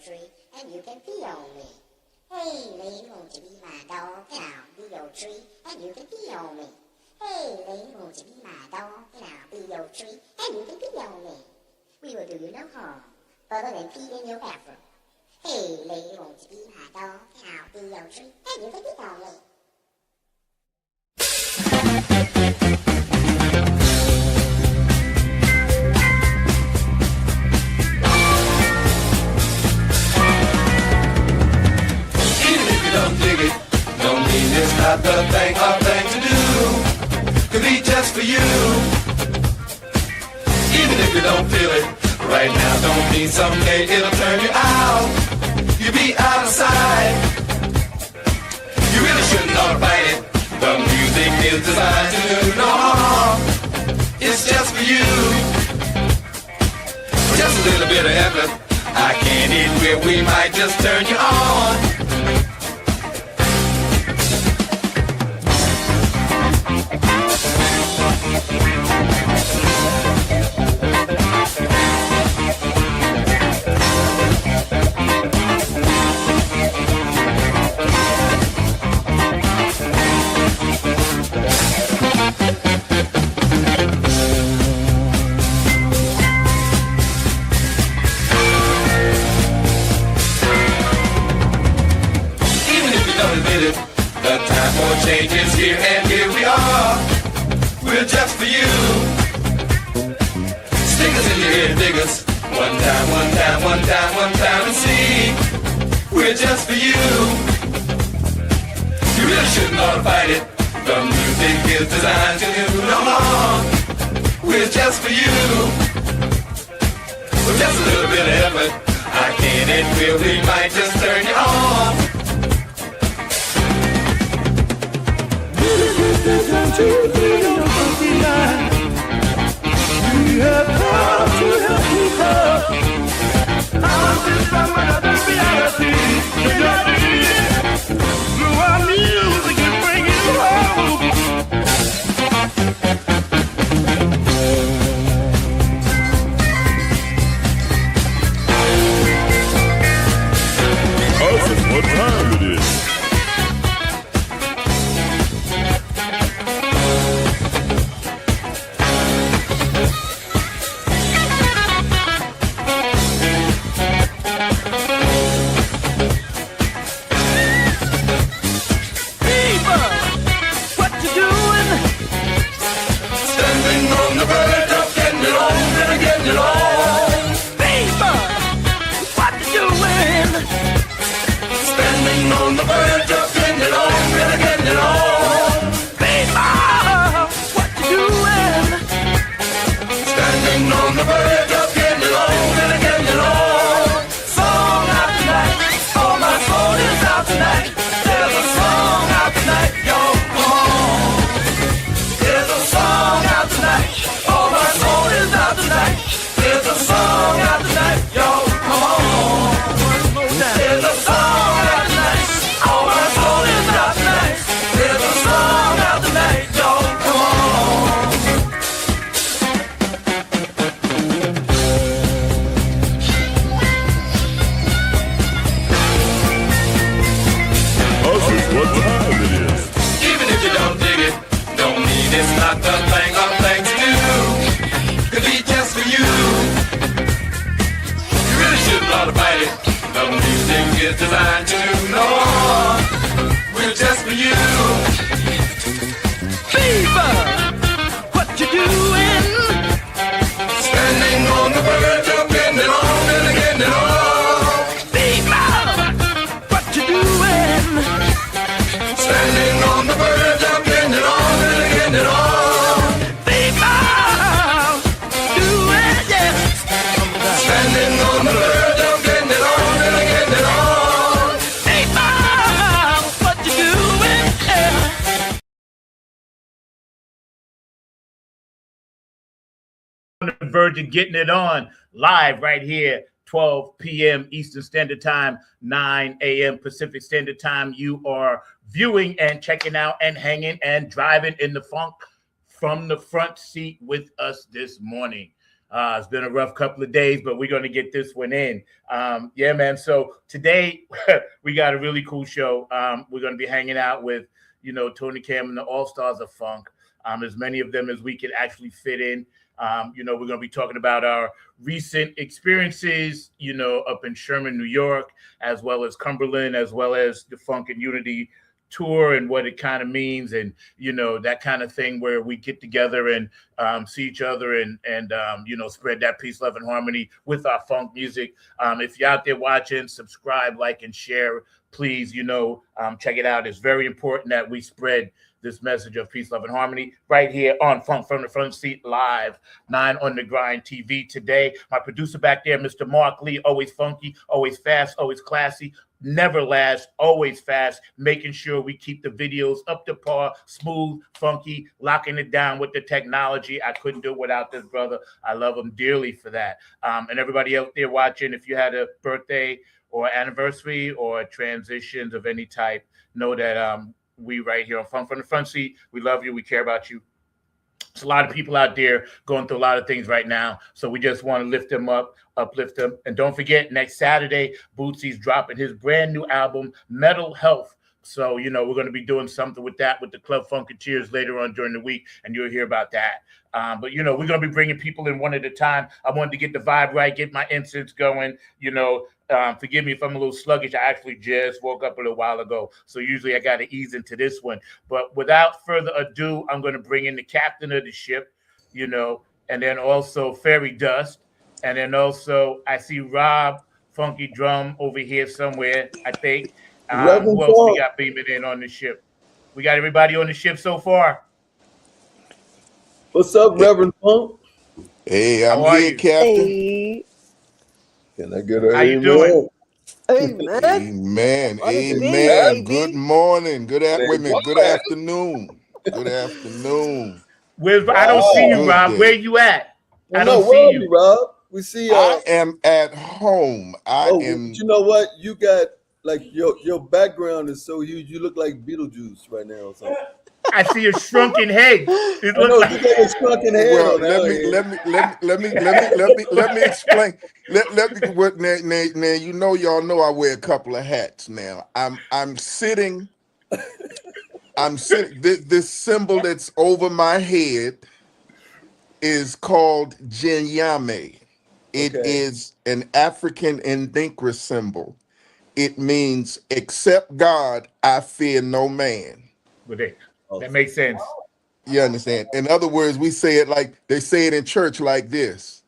tree and you can pee on me. Hey, lady, won't you be my dog and I'll be your tree and you can pee on me. Hey, lady, won't you be my dog and I'll be your tree and you can pee on me. We will do you no harm other than pee in your bathroom. Hey, lady, won't you be my dog and I'll be your tree and you can pee on me. Don't mean it's not the thing or thing to do. Could be just for you. Even if you don't feel it right now, don't mean someday it'll turn you out. You'll be out of sight. You really shouldn't ought to fight it. The music is designed to do no harm. It's just for you. Just a little bit of effort. I can't eat where we might just turn you on. Change is here and here we are. We're just for you. Stingers in your ear, diggers. One time, one time, one time, one time and see. We're just for you. You really shouldn't ought to fight it. The music is designed to do no harm. We're just for you. With just a little bit of effort, I can't admit we might just turn you on. Down to the funky line. We have come to help you love. I'm just from another reality. Through our music and bring it home. This is what time it is. Designed to know we're just for you. Fever, what you doing? Standing on the verge of getting it on and getting it on. Fever, what you doing? Standing on the verge of getting it on and getting it on. Fever, do it, yeah. Standing on the verge of getting it on and getting it on. On the verge of getting it on live right here, 12 p.m. Eastern Standard Time, 9 a.m. Pacific Standard Time. You are viewing and checking out and hanging and driving in the funk from the front seat with us this morning. It's been a rough couple of days, but we're going to get this one in. Yeah, man. So today we got a really cool show. We're going to be hanging out with, Tony Camm and the All-Stars of Funk. As many of them as we can actually fit in. We're going to be talking about our recent experiences, up in Sherman, New York, as well as Cumberland, as well as the Funk and Unity tour and what it kind of means, and that kind of thing where we get together and see each other and spread that peace, love, and harmony with our funk music. If you're out there watching, subscribe, like, and share, please. Check it out. It's very important that we spread this message of peace, love, and harmony right here on Funk from the Front Seat Live, 9 on the Grind TV. Today, my producer back there, Mr. Mark Lee, always funky, always fast, always classy, never last, always fast, making sure we keep the videos up to par, smooth, funky, locking it down with the technology. I couldn't do it without this brother. I love him dearly for that. And everybody out there watching, if you had a birthday or anniversary or transitions of any type, know that we right here on Funk from the Front Seat, we love you, we care about you. There's a lot of people out there going through a lot of things right now, so we just want to lift them up, uplift them. And don't forget, next Saturday, Bootsy's dropping his brand new album, Mental Health. So, we're going to be doing something with that with the Club Funketeers later on during the week, and you'll hear about that. But, we're going to be bringing people in one at a time. I wanted to get the vibe right, get my incense going. Forgive me if I'm a little sluggish. I actually just woke up a little while ago, so usually I got to ease into this one. But without further ado, I'm going to bring in the captain of the ship, and then also Fairy Dust, and then also I see Rob Funky Drum over here somewhere, I think. Who else we got beaming in on the ship? We got everybody on the ship so far. What's up, Reverend Funk? Hey, I'm here, Captain. Hey. Can I get a How you doing? Amen. Amen. Amen. Good morning. Good afternoon. Good afternoon. I don't see you, Rob. Day. Where you at? I don't see you, Rob. We see you. I am at home. You know what? You got like your background is so huge. You look like Beetlejuice right now or something. I see a shrunken head. It looks like you got a shrunken head. Well, let me explain. Now y'all know I wear a couple of hats now. I'm sitting. This symbol that's over my head is called Jinyame. It is an African Ndinkra symbol. It means, except God, I fear no man. That makes sense. You understand? In other words, we say it like they say it in church like this.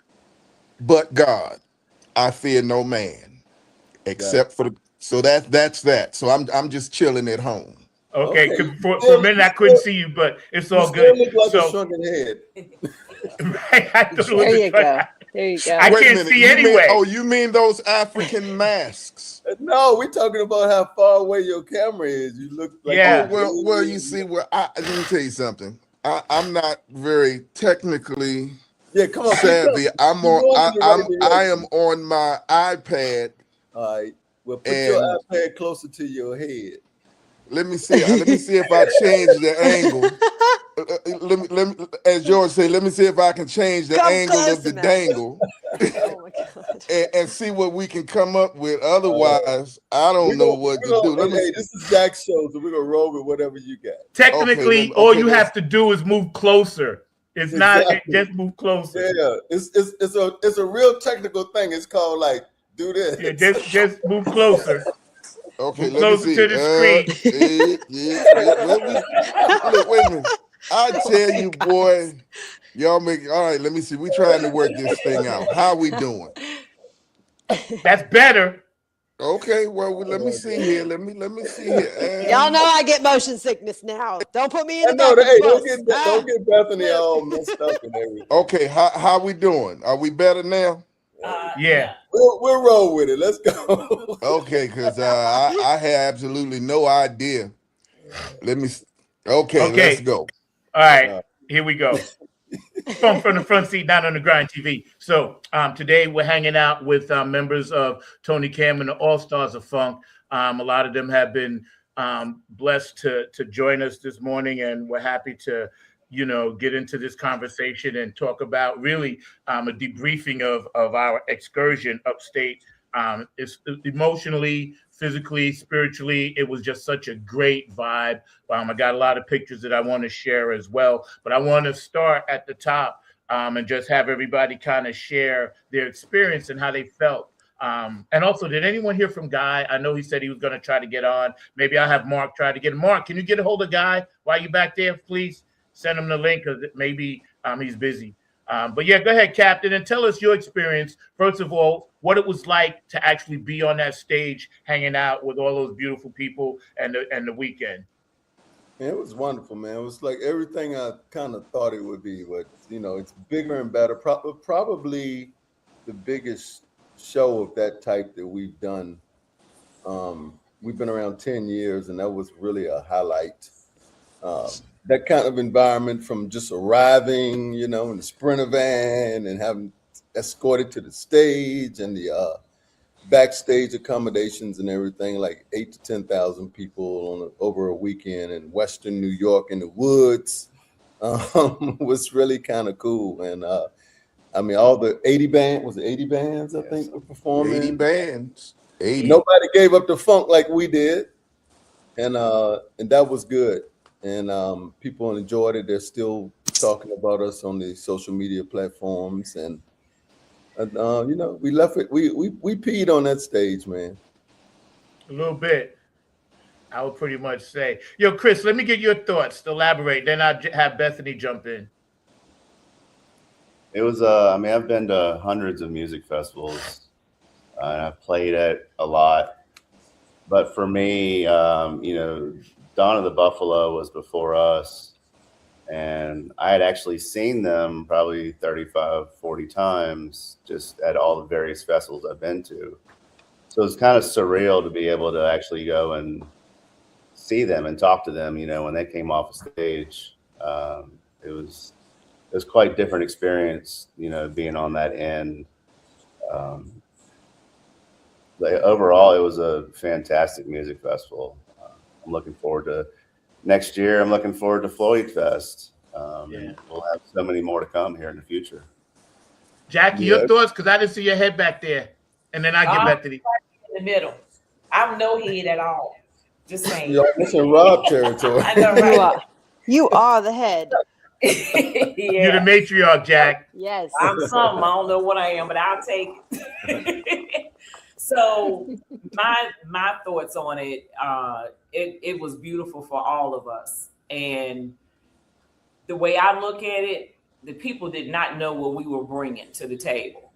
But God, I fear no man. Except for so that's that. So I'm just chilling at home. Okay. For a minute I couldn't see you, but it's all good. You look like a shrunken head. Right? There you go. There you go. I can't see anyway. You mean those African masks? No, we're talking about how far away your camera is. You look like well, you see, let me tell you something. I'm not very technically savvy. I am on my iPad. All right. Well, put your iPad closer to your head. Let me see. Let me see if I change the angle. Let me, as George said, let me see if I can change the angle of the dangle. Oh my God. and see what we can come up with. Otherwise, I don't know what to do. This is Jack's show, so we're gonna roll with whatever you got. Technically, all you have to do is move closer. It's not just move closer. Yeah, it's a real technical thing. It's called like do this. Yeah, just move closer. Okay, move closer to the screen. Look, wait a minute. I tell you, boy, y'all make all right. Let me see. We trying to work this thing out. How we doing? That's better. Okay, well, let me see here. Let me see here. Y'all know I get motion sickness now. Don't put me in the don't get Bethany all messed up and everything. Okay, how we doing? Are we better now? Yeah. We'll roll with it. Let's go. Okay, because I had absolutely no idea. Okay, let's go. All right, here we go. Funk from the Front Seat, 9 on the Grind TV. So today we're hanging out with members of Tony Camm and the All-Stars of Funk. A lot of them have been blessed to join us this morning, and we're happy to, get into this conversation and talk about really a debriefing of our excursion upstate. It's emotionally, physically, spiritually, it was just such a great vibe. I got a lot of pictures that I want to share as well, but I want to start at the top and just have everybody kind of share their experience and how they felt. And also, did anyone hear from Guy? I know he said he was going to try to get on. Maybe I'll have Mark try to get him. Mark, can you get a hold of Guy while you're back there, please? Send him the link because maybe he's busy. But yeah, go ahead, Captain, and tell us your experience. First of all, what it was like to actually be on that stage, hanging out with all those beautiful people and the weekend. Man, it was wonderful, man. It was like everything I kind of thought it would be, but it's bigger and better. Probably the biggest show of that type that we've done. We've been around 10 years, and that was really a highlight. That kind of environment, from just arriving, in the Sprinter van and having escorted to the stage, and the backstage accommodations and everything, like 8,000 to 10,000 people over a weekend in Western New York in the woods, was really kind of cool. And all the 80 bands, 80 bands, I think, were performing. 80 bands. 80. Nobody gave up the funk like we did. And that was good. And people enjoyed it. They're still talking about us on the social media platforms. And we left it. We peed on that stage, man. A little bit, I would pretty much say. Yo, Chris, let me get your thoughts. Elaborate. Then I'll have Bethany jump in. It was, I've been to hundreds of music festivals, and I've played at a lot. But for me, Dawn of the Buffalo was before us, and I had actually seen them probably 35, 40 times just at all the various festivals I've been to. So it was kind of surreal to be able to actually go and see them and talk to them, when they came off the stage. It was quite a different experience, being on that end. Overall, it was a fantastic music festival. I'm looking forward to next year. I'm looking forward to Floyd Fest. And we'll have so many more to come here in the future. Jackie, your thoughts? Because I didn't see your head back there. And then I get back to the in the middle. I'm no head at all. Just saying. It's in Rob territory. I know, right? You are the head. You're the matriarch, Jack. Yes. I'm something. I don't know what I am, but I'll take it. So my thoughts on it, it was beautiful for all of us. And the way I look at it, the people did not know what we were bringing to the table.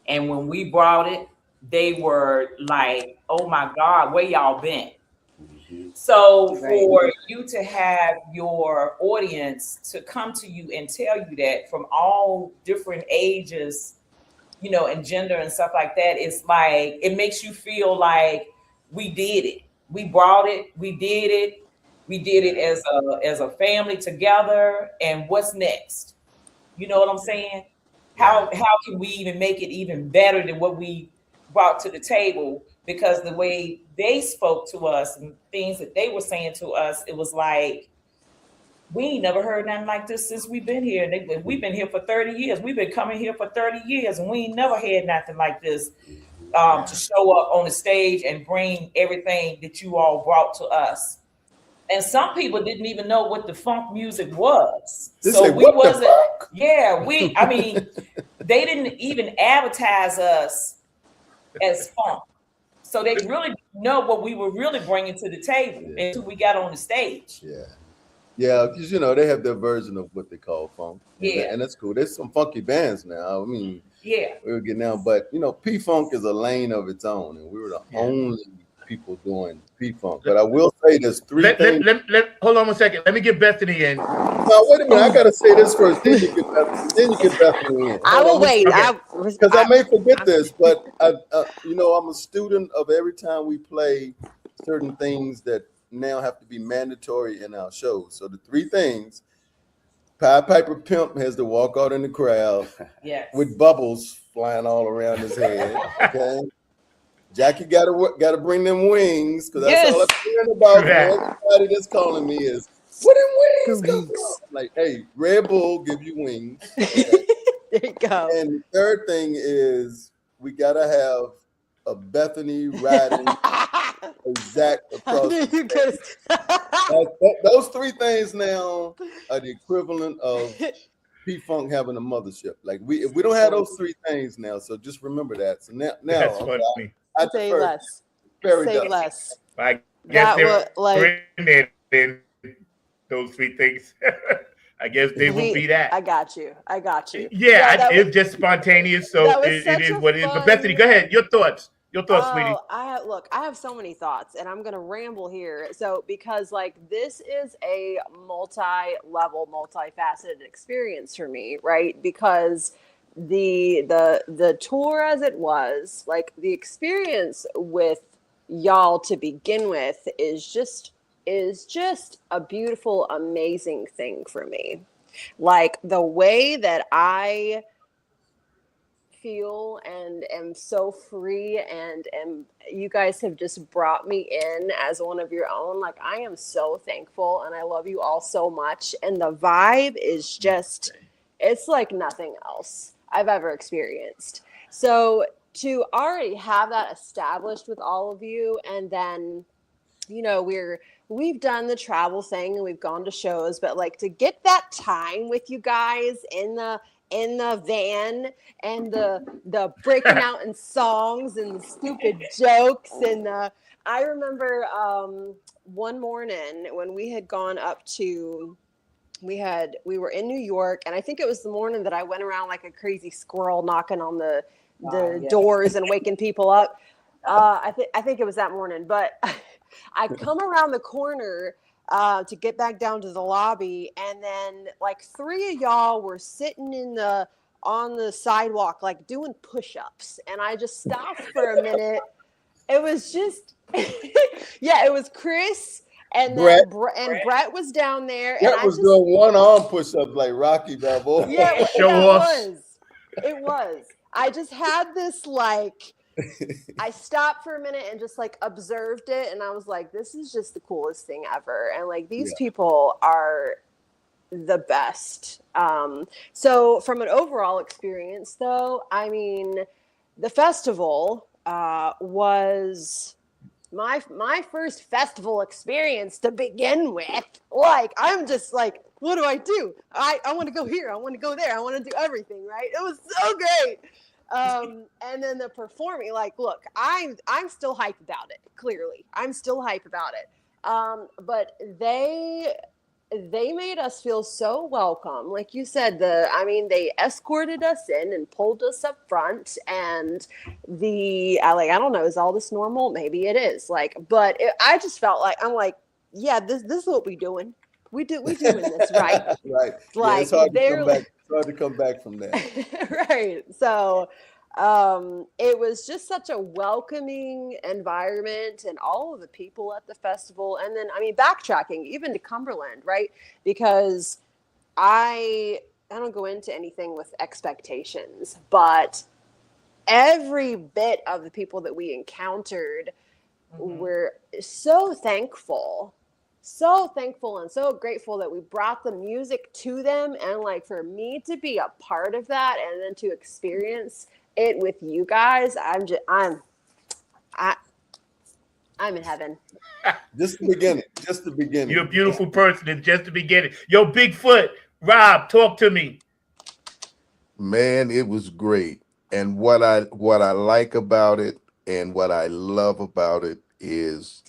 And when we brought it, they were like, oh my God, where y'all been? So for you to have your audience to come to you and tell you that from all different ages, and gender and stuff like that, it's like, it makes you feel like we did it. We brought it. We did it. We did it as a family together. And what's next? You know what I'm saying? How can we even make it even better than what we brought to the table? Because the way they spoke to us and things that they were saying to us, it was like, we ain't never heard nothing like this since we've been here. We've been here for 30 years. We've been coming here for 30 years, and we ain't never had nothing like this to show up on the stage and bring everything that you all brought to us. And some people didn't even know what the funk music was. So we wasn't, they didn't even advertise us as funk. So they really didn't know what we were really bringing to the table until we got on the stage. Yeah, because they have their version of what they call funk. Yeah, and that's cool. There's some funky bands now. We were getting down, but P-Funk is a lane of its own, and we were the only people doing P-Funk. But I will say there's three things. Hold on one second. Let me get Bethany in. No, wait a minute. I gotta say this first. Then you get Bethany in. I will wait. Because I may forget this, but I'm a student of every time we play certain things that now have to be mandatory in our shows. So the three things: Pied Piper Pimp has to walk out in the crowd with bubbles flying all around his head. Okay, Jackie got to bring them wings, because that's all I'm hearing about. Everybody that's calling me is Where them wings The come from? wings. Like, hey, Red Bull give you wings. Okay. There you go. And the third thing is we gotta have a Bethany riding Zach I across knew the you could. those three things now are the equivalent of P-Funk having a mothership. Like if we don't have those three things now, so just remember that. So now That's okay, funny. I Say defer less. fairy Say dust. less. I guess That they're was like in there, then, those three things. I guess they will be that. I got you. Yeah, that it's just spontaneous, so that was it such is a what it is. But fun- Bethany, go ahead. Your thoughts, sweetie. Oh, I have so many thoughts, and I'm gonna ramble here. So because like this is a multi-level, multifaceted experience for me, right? Because the tour as it was, like the experience with y'all to begin with is just a beautiful, amazing thing for me. Like the way that I feel and am so free and you guys have just brought me in as one of your own. Like I am so thankful and I love you all so much. And the vibe is just, it's like nothing else I've ever experienced. So to already have that established with all of you, and then, you know, we've done the travel thing and we've gone to shows, but like to get that time with you guys in the van and the breaking out in songs and the stupid jokes and I remember one morning when we had gone up to we were in New York, and I think it was the morning that I went around like a crazy squirrel knocking on the doors and waking people up. I think it was that morning, but I come around the corner to get back down to the lobby, and then like three of y'all were sitting on the sidewalk, like doing push-ups, and I just stopped for a minute. It was just, yeah, it was Chris and then Brett was down there, and That was doing one arm push-up like Rocky Balboa. Yeah, Show off. It was. I just had this like. I stopped for a minute and just like observed it, and I was like, this is just the coolest thing ever. And like these people are the best. So from an overall experience though, I mean, the festival was my first festival experience to begin with. Like I'm just like, what do? I want to go here, I want to go there, I want to do everything, right? It was so great. And then the performing, like, look, I'm still hype about it. Clearly, I'm still hype about it. But they made us feel so welcome. Like you said, they escorted us in and pulled us up front. And I don't know, is all this normal? Maybe it is. Like, but I just felt like yeah, this is what we doing. We doing this right. Right. Like it's hard to come back from that. Right. So it was just such a welcoming environment, and all of the people at the festival. And then, backtracking even to Cumberland, right? Because I don't go into anything with expectations, but every bit of the people that we encountered were so thankful and so grateful that we brought the music to them. And like for me to be a part of that and then to experience it with you guys, I'm in heaven. Just the beginning. You're a beautiful person. It's just the beginning. Yo, Bigfoot, Rob, talk to me. Man, it was great. And what I like about it and what I love about it is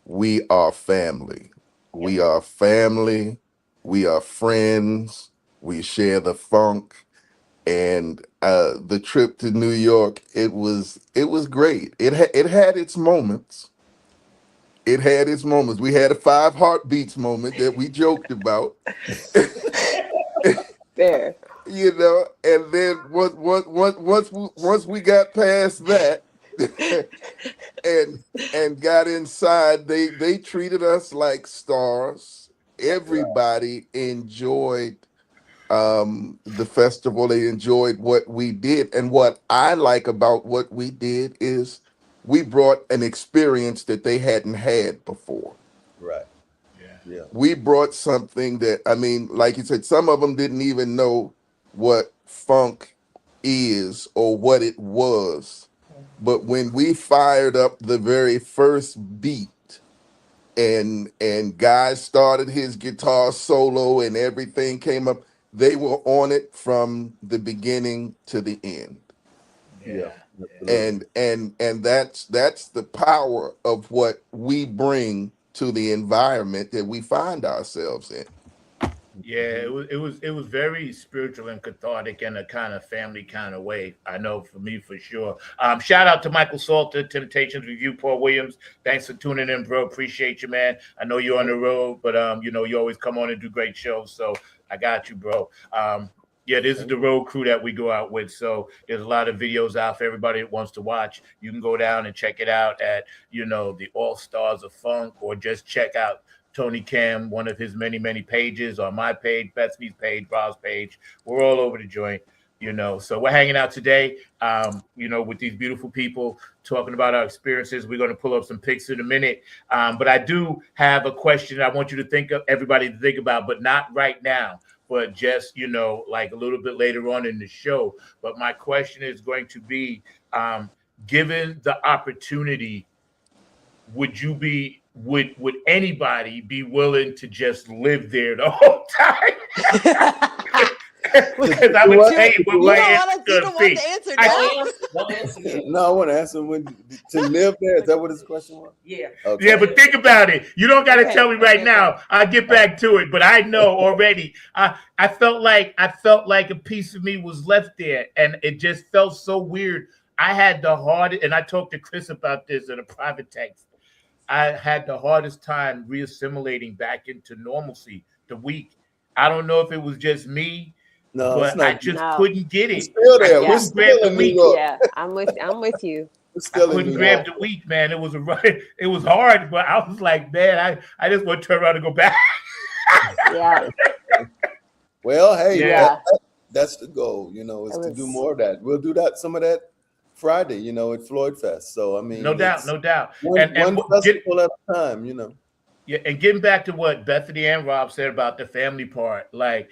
we are family. We are family. We are friends. We share the funk. And the trip to New York, it was great. It had its moments. It had its moments. We had a 5 heartbeats moment that we joked about. Fair. You know, and then once we got past that and got inside, they treated us like stars. Everybody enjoyed the festival. They enjoyed what we did, and what I like about what we did is we brought an experience that they hadn't had before. Right. Yeah. We brought something that, I mean, like you said, some of them didn't even know what funk is or what it was. But when we fired up the very first beat and Guy started his guitar solo and everything came up, they were on it from the beginning to the end. Yeah. Absolutely. And that's the power of what we bring to the environment that we find ourselves in. Yeah, it was very spiritual and cathartic in a kind of family kind of way. I know for me for sure. Shout out to Michael Salter, Temptations Review, Paul Williams. Thanks for tuning in, bro. Appreciate you, man. I know you're on the road, but you always come on and do great shows. So I got you, bro. Yeah, this is the road crew that we go out with. So there's a lot of videos out for everybody that wants to watch. You can go down and check it out at, the All Stars of Funk, or just check out Tony Camm, one of his many, many pages, on my page, Bethany's page, Rob's page. We're all over the joint, So we're hanging out today, with these beautiful people, talking about our experiences. We're going to pull up some pics in a minute. But I do have a question I want you to think of, everybody to think about, but not right now, but just, like a little bit later on in the show. But my question is going to be, given the opportunity, would anybody be willing to just live there the whole time? Because I would tell you what my answer is going to be. No, I want to ask him to live there. Is that what his question was? Yeah. Okay. Yeah, but think about it. You don't got to tell me right now. I'll get back to it. But I know already. I felt like a piece of me was left there, and it just felt so weird. I had the hardest, and I talked to Chris about this in a private text. I had the hardest time reassimilating back into normalcy the week. I don't know if it was just me, but I just couldn't get it. We're still there. Yeah. We're still in New York. Yeah, I'm with you. I couldn't grab the week, man. It was hard, but I was like, man, I just want to turn around and go back. Yeah. Well, hey, Yeah. that's the goal, is to do more of that. We'll do some of that Friday, at Floyd Fest. So I mean, no doubt. One festival at a time, Yeah, and getting back to what Bethany and Rob said about the family part, like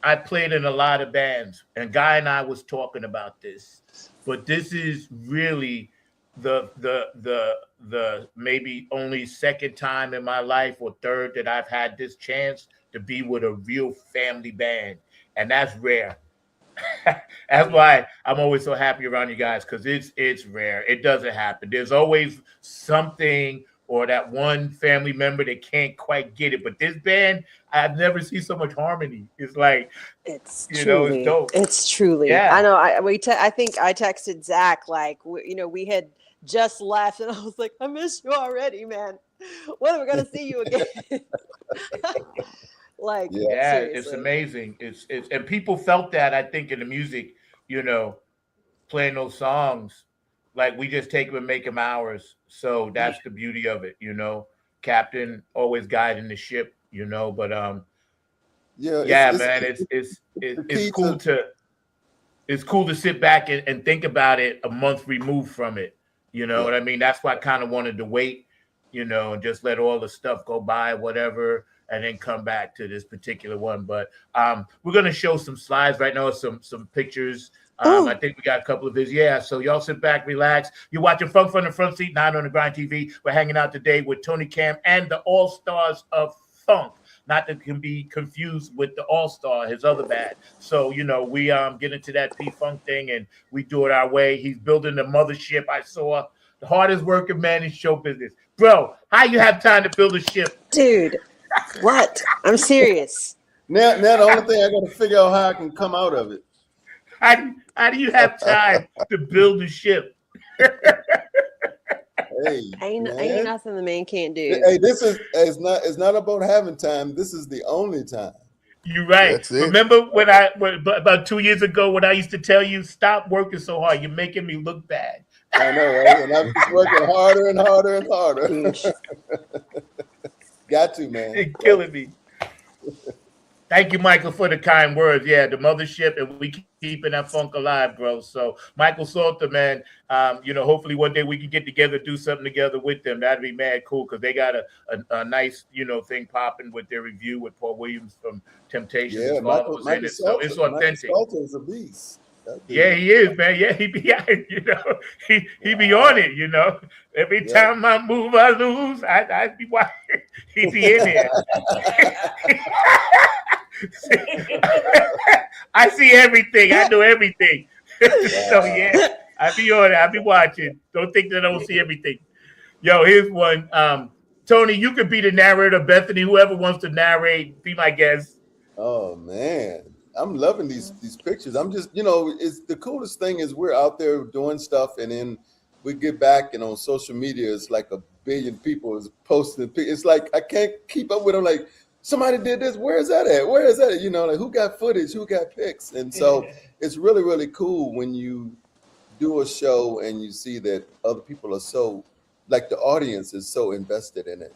I played in a lot of bands, and Guy and I was talking about this, but this is really the maybe only second time in my life, or third, that I've had this chance to be with a real family band, and that's rare. That's why I'm always so happy around you guys, because it's rare. It doesn't happen. There's always something, or that one family member that can't quite get it. But this band, I've never seen so much harmony. It's like, it's truly, it's dope. It's truly. Yeah. I know. I think I texted Zach, like, we had just left, and I was like, I miss you already, man. When are we gonna see you again? Like, yeah, seriously. It's amazing. It's and people felt that, I think, in the music, playing those songs, like we just take them and make them ours. So that's the beauty of it, Captain always guiding the ship, but man, it's cool to sit back and think about it a month removed from it. You know what I mean? That's why I kind of wanted to wait, and just let all the stuff go by, whatever, and then come back to this particular one. But we're going to show some slides right now, some pictures. I think we got a couple of videos. Yeah, so y'all sit back, relax. You're watching Funk from the Front Seat, 9 on the Grind TV. We're hanging out today with Tony Camm and the All-Stars of Funk. Not that can be confused with the All-Star, his other band. So, we get into that P-Funk thing, and we do it our way. He's building the mothership. I saw the hardest working man in show business. Bro, how you have time to build a ship? Dude, what? I'm serious. Now the only thing I got to figure out how I can come out of it. How do you have time to build a ship? Hey, ain't nothing the man can't do. Hey, it's not about having time. This is the only time. You're right. Remember when about 2 years ago when I used to tell you, stop working so hard. You're making me look bad. I know, right? And I'm just working harder and harder and harder. Got to, man. It's killing me. Thank you, Michael, for the kind words. Yeah, the mothership, and we keeping that funk alive, bro. So, Michael Salter, man, hopefully one day we can get together, do something together with them. That'd be mad cool because they got a nice, thing popping with their review with Paul Williams from Temptations. Yeah, His father was in it, so it's authentic. Michael Salter is a beast. Yeah, he is, man. Yeah, he be, he be on it, Every time I move, I lose. I be watching. He be in there. I see everything. I know everything. So yeah, I be on it. I be watching. Don't think that I don't see everything. Yo, here's one. Tony, you could be the narrator. Bethany, whoever wants to narrate, be my guest. Oh man, I'm loving these pictures. I'm just, it's the coolest thing is we're out there doing stuff, and then we get back and on social media, it's like 1 billion people is posting. It's like I can't keep up with them. Like, somebody did this. Where is that at? Where is that at? Like who got footage? Who got pics? And so it's really, really cool when you do a show and you see that other people are so, like the audience is so invested in it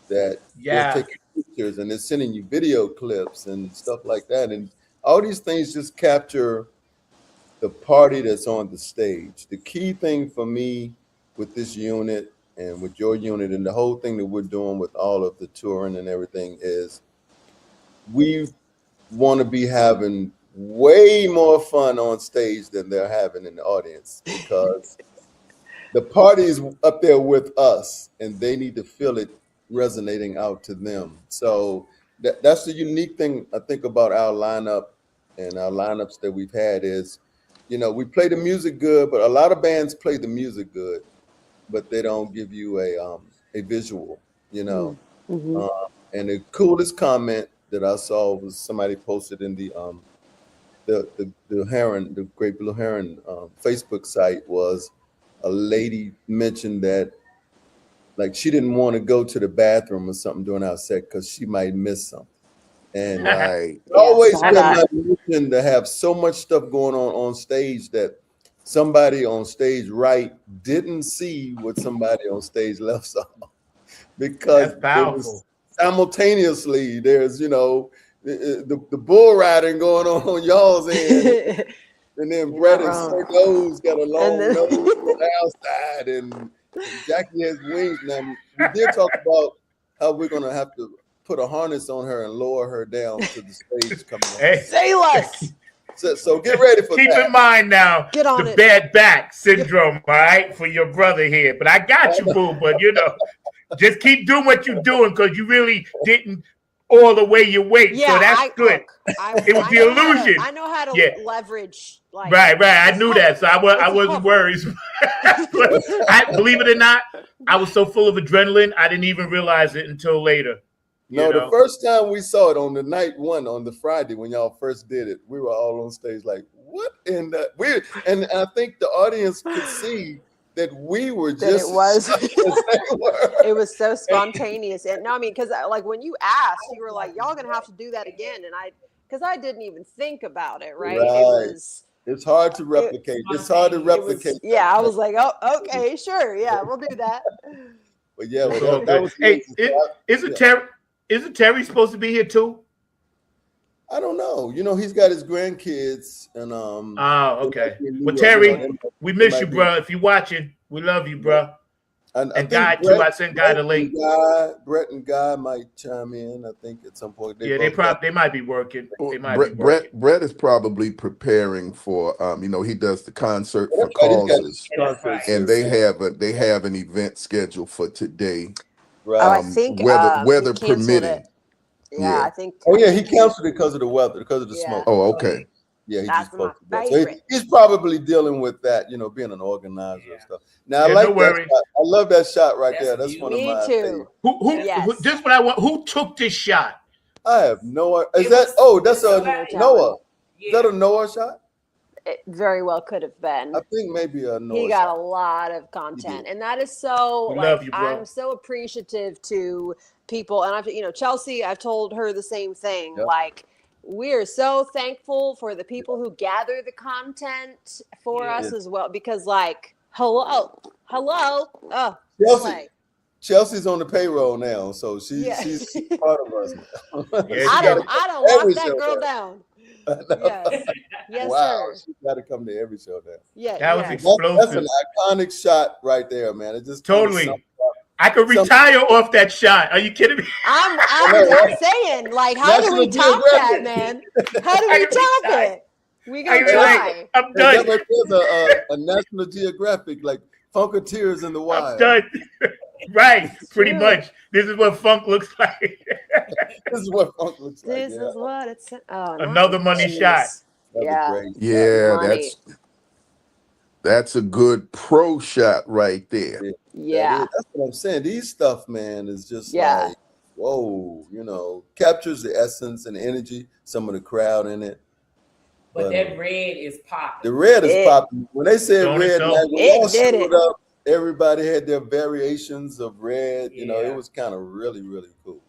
that they're taking pictures and they're sending you video clips and stuff like that. And all these things just capture the party that's on the stage. The key thing for me with this unit and with your unit and the whole thing that we're doing with all of the touring and everything is we want to be having way more fun on stage than they're having in the audience, because the party is up there with us and they need to feel it resonating out to them. So that's the unique thing I think about our lineup and our lineups that we've had is, we play the music good, but a lot of bands play the music good, but they don't give you a visual, Mm-hmm. And the coolest comment that I saw was somebody posted in the Great Blue Heron Facebook site was a lady mentioned that like she didn't want to go to the bathroom or something during our set because she might miss something. And always been my mission to have so much stuff going on stage that somebody on stage right didn't see what somebody on stage left saw, because simultaneously there's the bull riding going on y'all's end, and then Brett and Sir Nose got a long nose on the outside, and Jackie has wings. Now we did talk about how we're gonna have to put a harness on her and lower her down to the stage coming on. Hey. Say less. So get ready for Keep that. Keep in mind now the bad back syndrome, all right, for your brother here. But I got you, boo. But just keep doing what you're doing because you really didn't all the way your weight. Yeah, so that's good. It was the illusion. I know how to leverage. Like, right. I knew that, so I wasn't worried. Believe it or not, I was so full of adrenaline, I didn't even realize it until later. No, the first time we saw it on the night one, on the Friday when y'all first did it, we were all on stage like, what? And I think the audience could see that we were just. It was so spontaneous. And no, I mean, because like when you asked, you were like, y'all gonna have to do that again, and because I didn't even think about it. Right? It's hard to replicate. It's hard to replicate. I was like, oh, okay, sure, yeah, we'll do that. But yeah, isn't Terry supposed to be here too? I don't know. He's got his grandkids and okay. Well, Terry, we miss you, bro. If you're watching, we love you, bro. And Guy too. I sent Guy the link. Brett and Guy might chime in. I think at some point. They might be working. Brett is probably preparing for. He does the concert for causes, and they have an event scheduled for today. Right. I think weather permitting. I think. Oh yeah, he canceled it because of the weather, because of the smoke. Oh, okay. Yeah, he just posted that. So he's probably dealing with that, being an organizer and stuff. Now I like that shot. I love that shot right there. That's one of my favorites. Who? This is what I want. Who took this shot? I have no idea. That's a Noah. Yeah. Is that a Noah shot? It very well could have been. I think maybe a Noah. He got a lot of content, and that is so. I'm so appreciative to people, and Chelsea. I've told her the same thing. Yep. Like, we are so thankful for the people who gather the content for us as well, because, like, hello, oh, Chelsea's on the payroll now, so she's part of us now. Yeah, I don't every lock that show girl now. down. Yes. Yes, Wow, sir. she's got to come to every show now. Yeah. that was Yes. That's explosive. an iconic shot right there, man. It just kinda Totally. sums up I could retire off that shot. Are you kidding me? I'm saying, like, how do National we top that, Geographic. man? How do I we could top retire. it? We I gonna could be try. like, I'm Hey, that done. right there's a National Geographic, like Funketeers in the I'm Wild. done. Right, pretty true. much. This is what funk looks like. This is what funk looks like. This Yeah, is what it's. Oh, Another money jeez. shot. that'd Yeah. be great. Yeah, Money. that's a good pro shot right there. Yeah. That's what I'm saying. These stuff, man, is just Yeah. like, whoa, you know, captures the essence and energy, some of the crowd in it. But that red is popping. The red is It- popping. When they said Don't it red, though? like, when It y'all did showed it. up, everybody had their variations of red. You know, Yeah. it was kind of really, really cool.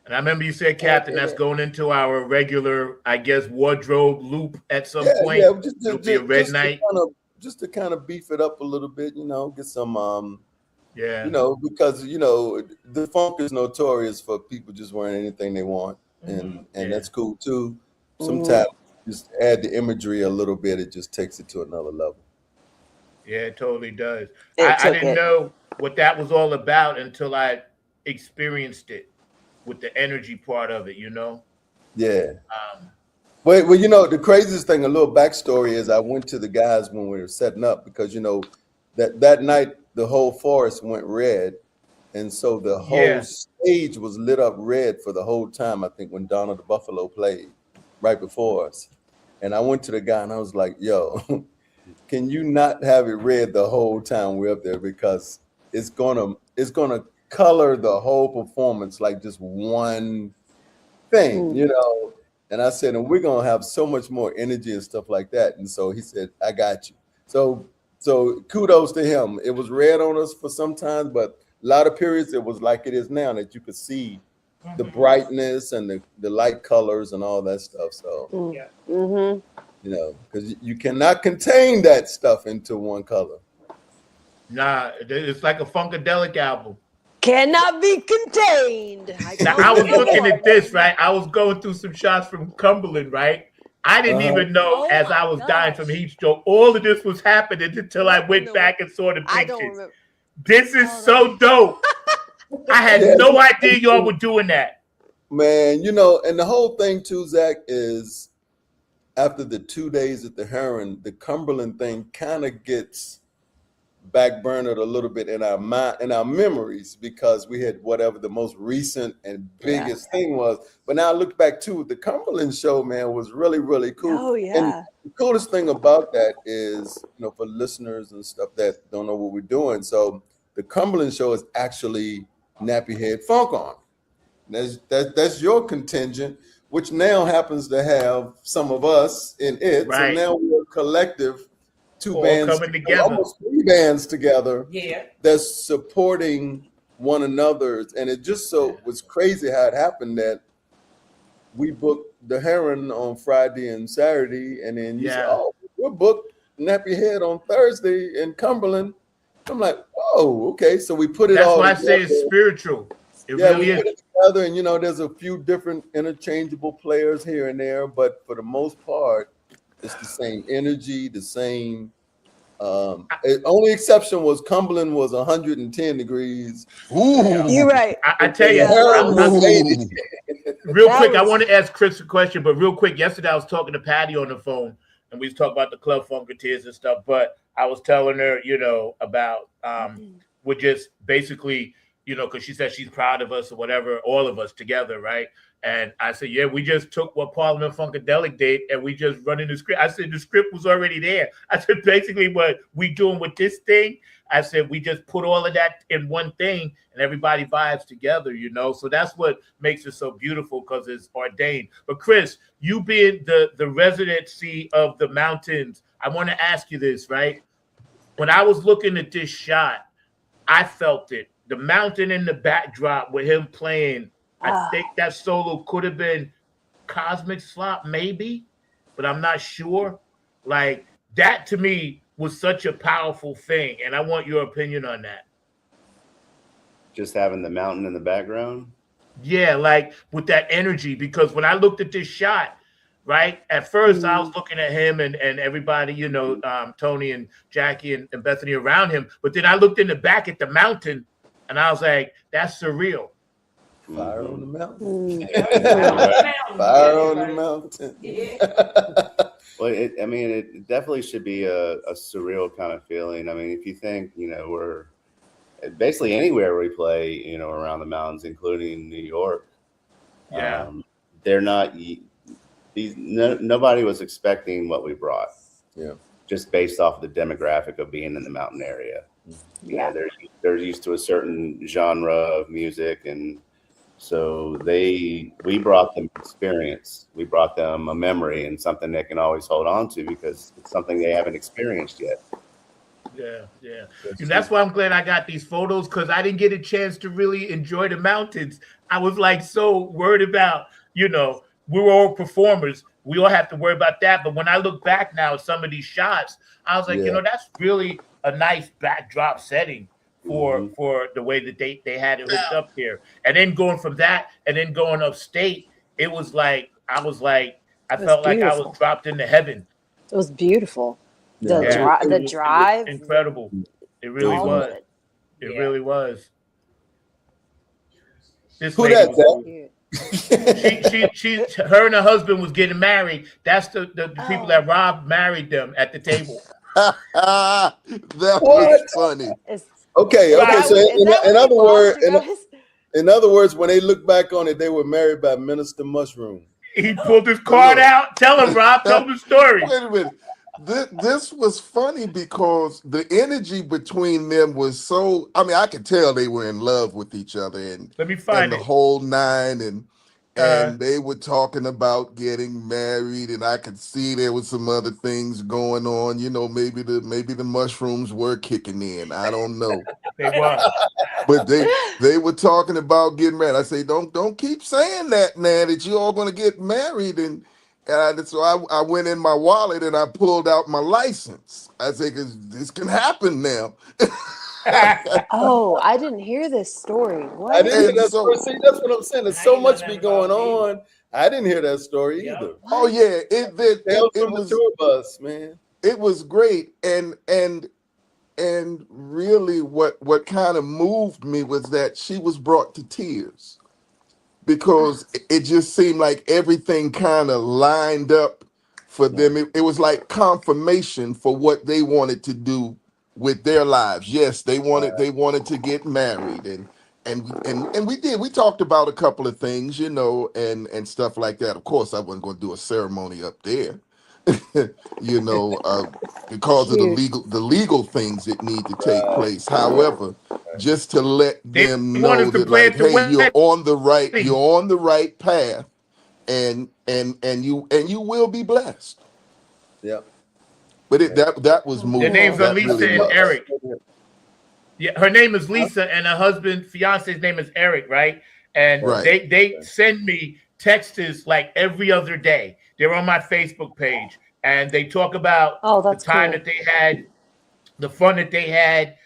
And I remember you said, Captain, that's going into our regular, I guess, wardrobe loop at some point. Yeah, It'll be a red night. Just to kind of beef it up a little bit, you know, get some Yeah. you know, because you know the funk is notorious for people just wearing anything they want, and Yeah. that's cool too. Sometimes just add the imagery a little bit, it just takes it to another level. Yeah, it totally does. It I took didn't it. know what that was all about until I experienced it with the energy part of it, you know? Yeah. Um, Well, you know, the craziest thing, a little backstory is I went to the guys when we were setting up because, you know, that night the whole forest went red. And so the whole Yeah. stage was lit up red for the whole time, I think, when Donna the Buffalo played right before us. And I went to the guy and I was like, yo, can you not have it red the whole time we're up there? Because it's gonna color the whole performance like just one thing, you know. And I said, and we're gonna have so much more energy and stuff like that. And so he said, I got you. So kudos to him. It was red on us for some time, but a lot of periods it was like it is now, that you could see the brightness and the light colors and all that stuff. So Mm-hmm. you know, because you cannot contain that stuff into one color. nah, it's like a Funkadelic album. Cannot be contained. Now, I was looking at this, right? I was going through some shots from Cumberland, right? I didn't even know Oh as I my was dying from gosh. heat stroke, all of this was happening until I went No, back and saw the I don't pictures. remember. This is so dope. I had Yeah. no idea y'all were doing that. Man, you know, and the whole thing too, Zach, is after the 2 days at the Heron, the Cumberland thing kind of gets backburnered a little bit in our mind, in our memories, because we had whatever the most recent and biggest thing was. But now I look back too, the Cumberland show, man, was really, really cool. Oh, yeah. And the coolest thing about that is, you know, for listeners and stuff that don't know what we're doing. So the Cumberland show is actually Nappy Head Funk on. That's your contingent, which now happens to have some of us in it. Right. So now we're a collective, two All bands coming together. almost 3 bands together Yeah. that's supporting one another. And it just was crazy how it happened that we booked the Heron on Friday and Saturday, and then you said, oh, we're booked Nappy Head on Thursday in Cumberland. I'm like, whoa, okay. So we put it That's all why I together. say it's spiritual. It Yeah, really we is. put it together, and you know, there's a few different interchangeable players here and there, but for the most part, it's the same energy, the same. Only exception was Cumberland was 110 degrees. Ooh. You're right. I tell you, Heron was 80. real That quick, I was- want to ask Chris a question, but real quick, yesterday I was talking to Patty on the phone, and we was talking about the Club Funketeers and stuff, but I was telling her, you know, about we're just basically, you know, because she said she's proud of us or whatever, all of us together, right? And I said, yeah, we just took what Parliament Funkadelic did and we just running the script. I said, the script was already there. I said, basically what we doing with this thing, I said, we just put all of that in one thing and everybody vibes together, you know? So that's what makes it so beautiful, because it's ordained. But Chris, you being the residency of the mountains, I want to ask you this, right? When I was looking at this shot, I felt it. The mountain in the backdrop with him playing, I think that solo could have been Cosmic Slop, maybe, but I'm not sure. Like, that to me was such a powerful thing, and I want your opinion on that. just having the mountain in the background. Yeah, like with that energy. Because when I looked at this shot, right, at first I was looking at him and everybody, you know, Tony and Jackie and Bethany around him. But then I looked in the back at the mountain, and I was like, that's surreal. Fire on the mountain. Yeah. Fire on the mountain. Well, I mean, it definitely should be a surreal kind of feeling. I mean, if you think, you know, we're basically anywhere we play, you know, around the mountains, including New York. Yeah. They're not, nobody was expecting what we brought. Yeah. Just based off of the demographic of being in the mountain area. Yeah. They're used to a certain genre of music, and so we brought them experience. We brought them a memory and something they can always hold on to because it's something they haven't experienced yet. Yeah, yeah. And that's why I'm glad I got these photos, because I didn't get a chance to really enjoy the mountains. I was like so worried about, you know, we were all performers. We all have to worry about that. But when I look back now at some of these shots, I was like, you know, that's really a nice backdrop setting for the way that they had it hooked up here. And then going from that and then going upstate, it was like, I felt like I was dropped into heaven. It was beautiful. Yeah. The drive. Incredible. It really was. It really was. This Who lady that's was that? she her and her husband was getting married. That's the people that Rob married them at the table. That was funny. Okay. Right. So in other words, when they look back on it, they were married by Minister Mushroom. He pulled his card out. Tell him, Rob. Tell him the story. Wait a minute. This was funny because the energy between them was so. I mean, I could tell they were in love with each other, and Let me find the it. whole nine, and they were talking about getting married, and I could see there was some other things going on. You know, maybe the mushrooms were kicking in. I don't know. They were. But they were talking about getting married. I say, don't keep saying that now that you're all going to get married. And so I went in my wallet and I pulled out my license. I say, because this can happen now. Oh, I didn't hear this story. What? I didn't hear that story. See, that's what I'm saying. There's so much be going on. I didn't hear that story either. Oh yeah, it was the tour bus, man. It was great, and really, what kind of moved me was that she was brought to tears because it just seemed like everything kind of lined up for them. It was like confirmation for what they wanted to do with their lives. Yes, they wanted to get married, and we did. We talked about a couple of things, you know, and stuff like that. Of course, I wasn't going to do a ceremony up there. You know, because of the legal things that need to take place. However, just to let them know that, like, hey, you're on the right path, and you will be blessed. Yeah. But that was moving. Their names are Lisa really and was. Eric. Yeah, her name is Lisa, and her husband, fiance's name is Eric, right? And they send me texts like every other day. They're on my Facebook page, and they talk about the time that they had, the fun that they had,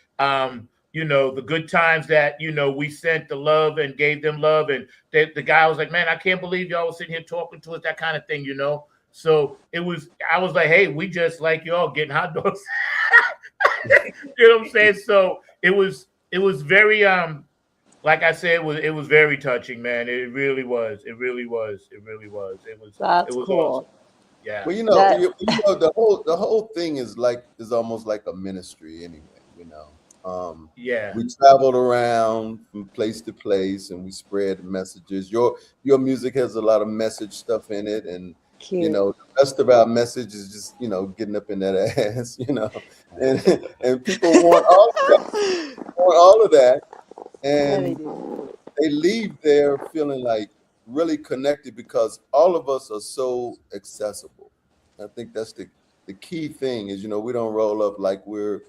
you know, the good times that, you know, we sent the love and gave them love. And the guy was like, man, I can't believe y'all was sitting here talking to us, that kind of thing, you know? So I was like, hey, we just like y'all getting hot dogs. You know what I'm saying? So it was very, like I said, it was very touching, man. It really was. It really was. It really was. It was. That's it was cool. Awesome. Yeah. Well, you know, the whole thing is almost like a ministry anyway. You know. We traveled around from place to place, and we spread messages. Your music has a lot of message stuff in it, and you know, the rest of our message is just, you know, getting up in that ass, you know, and people want all of that. And they leave there feeling like really connected because all of us are so accessible. I think that's the key thing is, you know, we don't roll up like we're,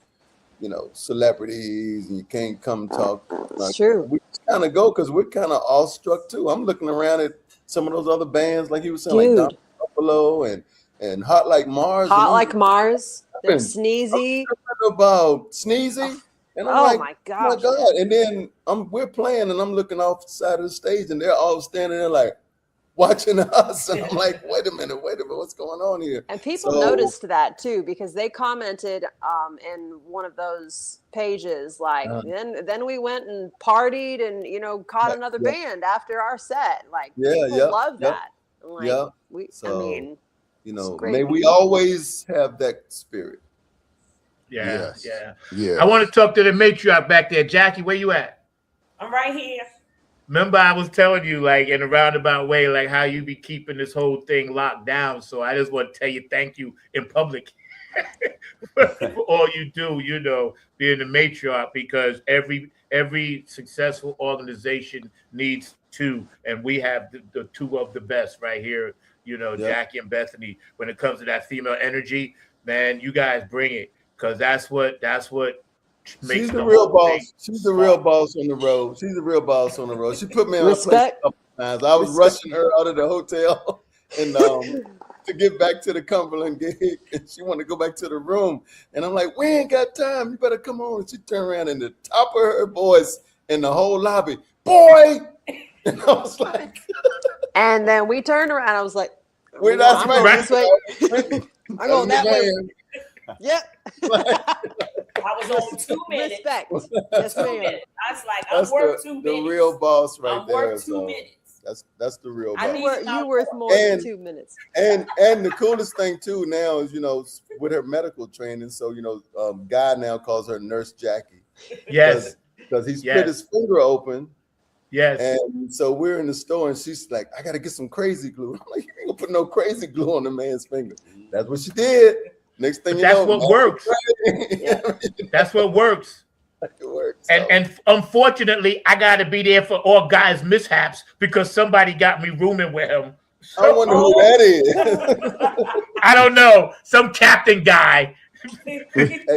you know, celebrities and you can't come talk. Like, true. We just kind of go because we're kind of awestruck too. I'm looking around at some of those other bands, like you were saying, like Buffalo and Hot Like Mars. Hot Like Mars. They're Sneezy. About Sneezy. And I'm Oh like, my oh my gosh. God. And then we're playing and I'm looking off the side of the stage and they're all standing there like watching us. And I'm like, wait a minute, what's going on here? And people So, noticed that too, because they commented in one of those pages, like, then we went and partied and, you know, caught another band after our set. Like, people love that. Like, I mean, you know, great. may we always have that spirit. Yeah, Yes. yeah. Yes. I want to talk to the matriarch back there. Jackie, where you at? I'm right here. Remember, I was telling you, like, in a roundabout way, like, how you be keeping this whole thing locked down. So I just want to tell you thank you in public for all you do, you know, being the matriarch, because every successful organization needs two, and we have the two of the best right here, you know, Jackie and Bethany. When it comes to that female energy, man, you guys bring it, because that's what makes She's the the real whole boss. thing. She's the real boss on the road. She's the real boss on the road. She put me on a place a couple times. I was rushing her out of the hotel and to get back to the Cumberland gig, and she wanted to go back to the room. And I'm like, we ain't got time. You better come on. And she turned around and the top of her voice in the whole lobby, boy. And I was like, and then we turned around. I was like, we're not going this way. I'm going that way. Yep. I was on 2 minutes. Respect. Yes, 2 ma'am. minutes. I was like, I'm worth 2 minutes. The real boss right I'm there. worth 2 So minutes. that's the real boss. You worth more than 2 minutes. And the coolest thing too now is, you know, with her medical training. So, you know, Guy now calls her Nurse Jackie. Yes. Because he split his finger open. Yes. And so we're in the store and she's like, I got to get some crazy glue. I'm like, you ain't gonna put no crazy glue on the man's finger. That's what she did. Next thing you know, that's what works. That's what works. It works. And unfortunately, I got to be there for all Guy's mishaps because somebody got me rooming with him. I wonder who that is. I don't know. Some captain guy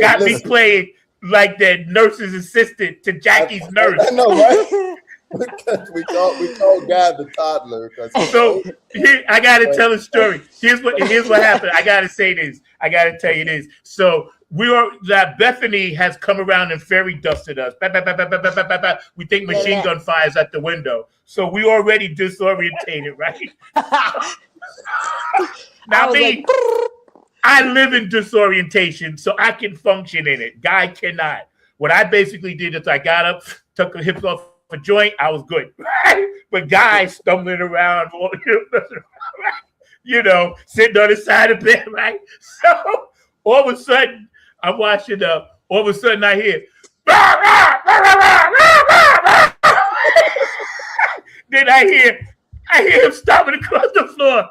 got me playing like the nurse's assistant to Jackie's nurse. I know, right? we call Guy the toddler. So I got to tell a story. Here's what happened. I got to say this. I got to tell you this. So Bethany has come around and fairy dusted us. We think machine gun fires at the window. So we already disorientated, right? Now me, I live in disorientation, so I can function in it. Guy cannot. What I basically did is I got up, took the hips off a joint, I was good. But Guy stumbling around, you know, sitting on the side of the bed, right? So all of a sudden, I'm watching all of a sudden I hear, then I hear him stomping across the floor.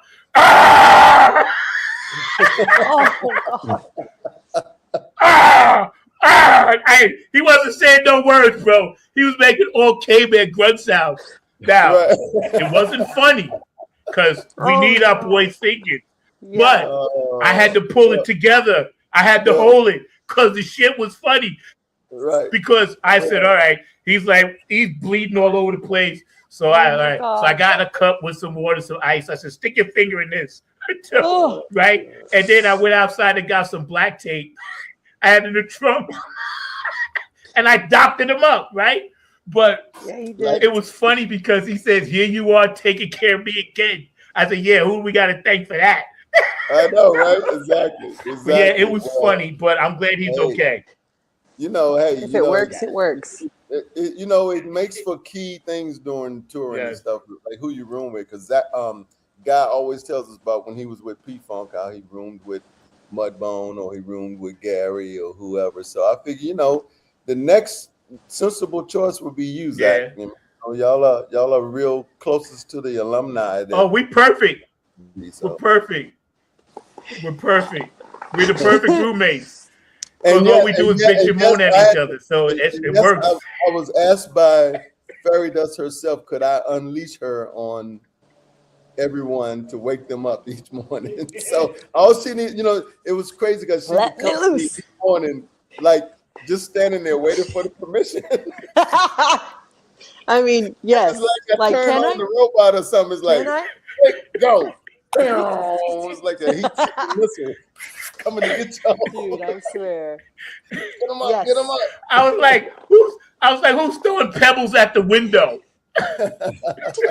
He wasn't saying no words, bro. He was making all caveman grunt sounds. Now, it wasn't funny because we need our boys thinking. But I had to pull it together. I had to hold it because the shit was funny. Right. Because I said, all right, he's bleeding all over the place. So I got a cup with some water, some ice. I said, stick your finger in this. Right? And then I went outside and got some black tape. I had it in the trunk. And I adopted him up, right? But it was funny because he says, here you are taking care of me again. I said, yeah, who we got to thank for that? I know, right? Exactly. Yeah, it was funny, but I'm glad he's okay. You know, if it works, it works. You know, it makes for key things during touring and stuff, like who you room with. Because that Guy always tells us about when he was with P-Funk, how he roomed with Mudbone or he roomed with Gary or whoever. So I figure, you know, the next sensible choice would be you, Zach. You know, y'all are real closest to the alumni. We perfect. We're perfect. We're perfect. We're the perfect roommates. And what we do is bitch and moan at each other. So it works. I was asked by Fairy Dust herself, could I unleash her on everyone to wake them up each morning? So all she needed, you know, it was crazy because she would come to me each morning, like just standing there waiting for the permission. I mean, yes. It's like I turn on the robot or something. It's like, hey, go. It's like a heat missile. coming to get y'all. Dude, I swear. Get them up, Yes. get them up. I was like, who's throwing pebbles at the window? Ding,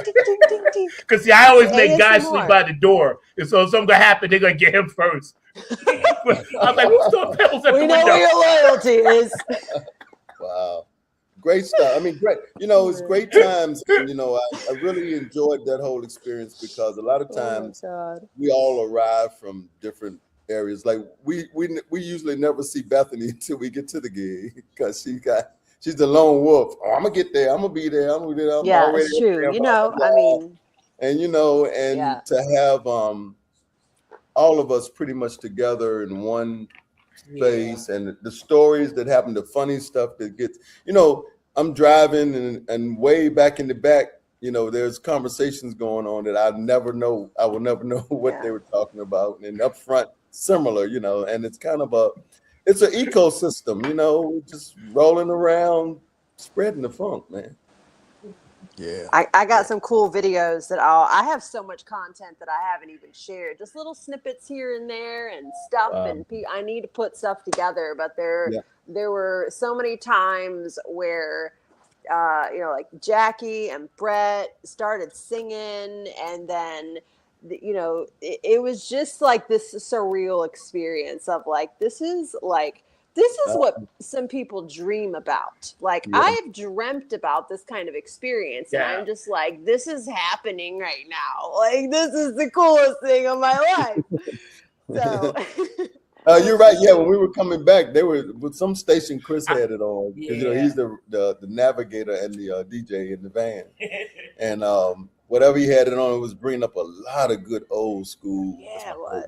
ding, ding, ding, ding. Because see, I always make guys ASMR. sleep by the door, and so if something gonna happen, they're gonna get him first. I was like, who's throwing pebbles at We the know window? where your loyalty is. Wow. Great stuff. I mean, great. You know, it's great times. And, you know, I really enjoyed that whole experience because a lot of times God. we all arrive from different areas. Like we usually never see Bethany until we get to the gig because she's the lone wolf. Oh, I'm gonna get there. I'm gonna be there. I'm Yeah, already it's up true. there, You blah, know, blah, I blah. mean, And you know, and Yeah. to have all of us pretty much together in one space, and the stories that happen, the funny stuff that gets, you know, I'm driving and way back in the back, you know, there's conversations going on that I will never know what they were talking about. And up front, similar, you know, and it's kind of it's an ecosystem, you know, just rolling around, spreading the funk, man. Yeah. I got some cool videos that I have so much content that I haven't even shared. Just little snippets here and there and stuff. Wow. And I need to put stuff together. But Yeah. there were so many times where, you know, like Jackie and Brett started singing, and then, you know, it was just like this surreal experience of like, this is what some people dream about. Like, Yeah. I've dreamt about this kind of experience, and Yeah. I'm just like, this is happening right now. Like, this is the coolest thing of my life. So, You're right. Yeah, when we were coming back, they were with some station. Chris had it on because you know he's the navigator and the DJ in the van, and whatever he had it on, it was bringing up a lot of good old school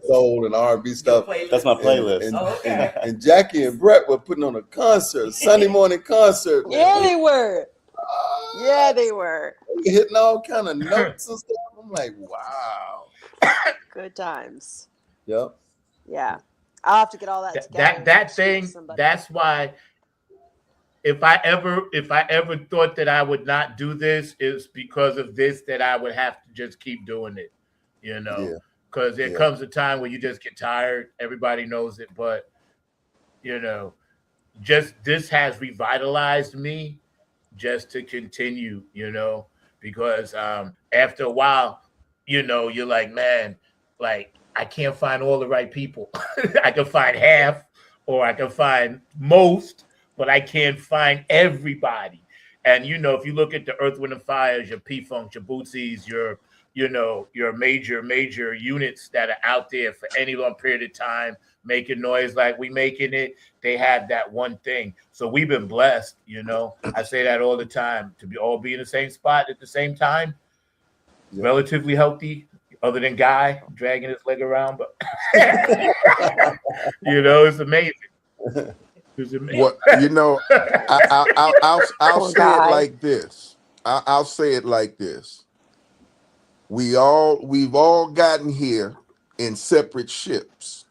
soul and R&B stuff. That's my playlist. And Jackie and Brett were putting on a concert, Sunday morning concert. Man. yeah, they were. Yeah, they were. They were hitting all kind of notes and stuff. I'm like, wow. Good times. Yep. Yeah. I'll have to get all that together. That thing, that's why if I ever thought that I would not do this, it's because of this that I would have to just keep doing it, you know, because there comes a time where you just get tired. Everybody knows it, but you know, just this has revitalized me just to continue, you know, because after a while, you know, you're like, man, like I can't find all the right people. I can find half or I can find most, but I can't find everybody. And, you know, if you look at the Earth, Wind, and Fires, your P-Funk, your Bootsies, your major units that are out there for any long period of time, making noise like we making it, they have that one thing. So we've been blessed, you know. I say that all the time, to be in the same spot at the same time, relatively healthy, other than Guy dragging his leg around, but you know, it's amazing. What, you know, I'll say it like this. I'll say it like this. We've all gotten here in separate ships,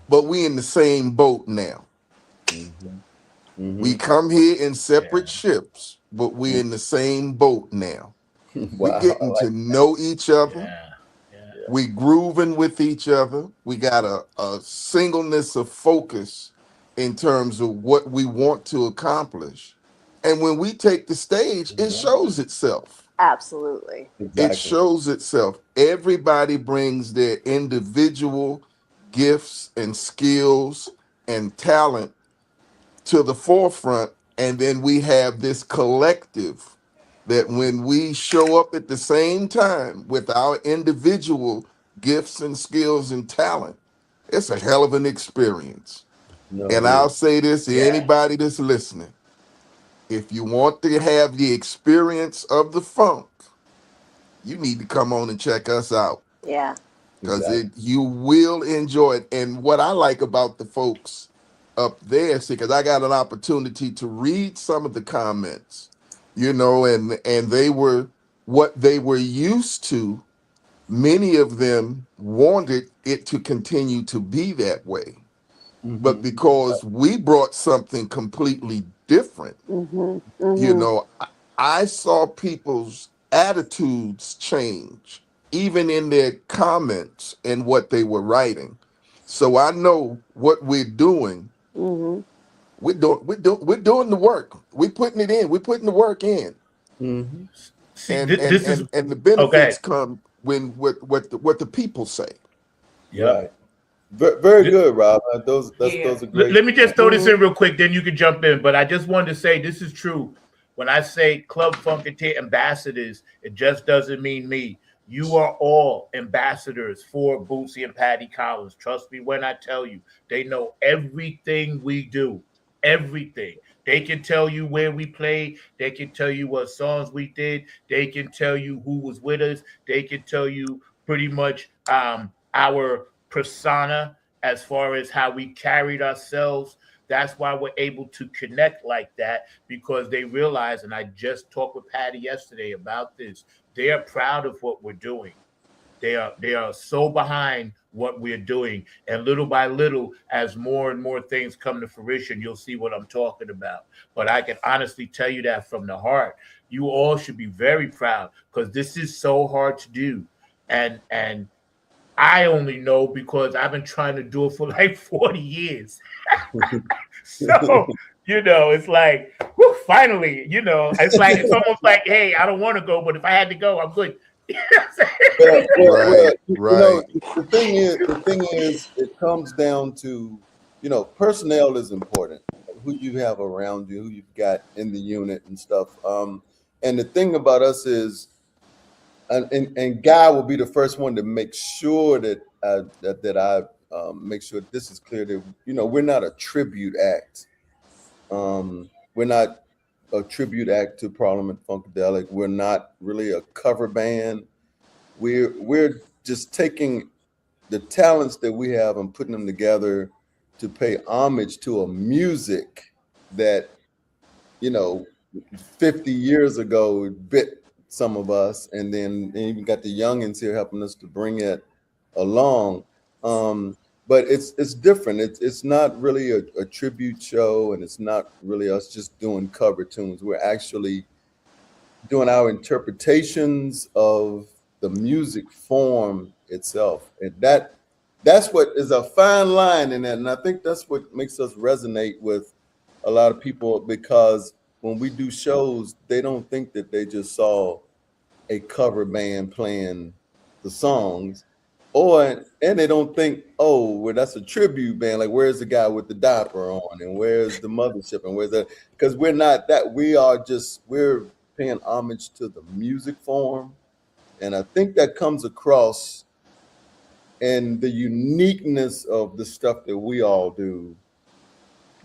but we in the same boat now. We come here in separate ships, but we in the same boat now. We're getting to know each other. We grooving with each other. We got a singleness of focus in terms of what we want to accomplish. And when we take the stage, it shows itself. Absolutely. It shows itself. Everybody brings their individual gifts and skills and talent to the forefront. And then we have this collective that when we show up at the same time with our individual gifts and skills and talent, it's a hell of an experience. And I'll say this to anybody that's listening. If you want to have the experience of the funk, you need to come on and check us out. Yeah. Because you will enjoy it. And what I like about the folks up there, see, because I got an opportunity to read some of the comments, you know, and they were what they were used to. Many of them wanted it to continue to be that way. But because we brought something completely different, you know, I saw people's attitudes change, even in their comments and what they were writing. So I know what we're doing. Mm-hmm. We're doing the work. We're putting it in. We're putting the work in. Mm-hmm. See, And this is the okay. benefits come when what the people say. Yep. Right. Very good, Rob. Yeah. Those are great Let me just points. throw this in real quick, then you can jump in. But I just wanted to say this is true. When I say Club Funketeer ambassadors, it just doesn't mean me. You are all ambassadors for Bootsy and Patty Collins. Trust me when I tell you, they know everything we do. Everything. They can tell you where we played. They can tell you what songs we did. They can tell you who was with us. They can tell you pretty much our persona as far as how we carried ourselves. That's why we're able to connect like that, because they realize, and I just talked with Patty yesterday about this, they are proud of what we're doing. They are so behind what we're doing. And little by little, as more and more things come to fruition, you'll see what I'm talking about. But I can honestly tell you that from the heart. You all should be very proud, because this is so hard to do. And I only know because I've been trying to do it for like 40 years. So, it's like, whew, finally, it's almost like, hey, I don't want to go, but if I had to go, I'm good. Well, Right. the thing is, it comes down to, personnel is important. Who you have around you, who you've got in the unit and stuff. And the thing about us is, and Guy will be the first one to make sure that I make sure this is clear that we're not a tribute act. We're not a tribute act to Parliament Funkadelic. We're not really a cover band. We're just taking the talents that we have and putting them together to pay homage to a music that 50 years ago bit some of us, and then even got the youngins here helping us to bring it along. But it's different. It's not really a tribute show, and it's not really us just doing cover tunes. We're actually doing our interpretations of the music form itself, and that's what is a fine line in that. And I think that's what makes us resonate with a lot of people, because when we do shows, they don't think that they just saw a cover band playing the songs, and they don't think, oh, well, that's a tribute band. Like, where's the guy with the diaper on, and where's the mothership, and where's that? Because we're not that. We're paying homage to the music form, and I think that comes across in the uniqueness of the stuff that we all do.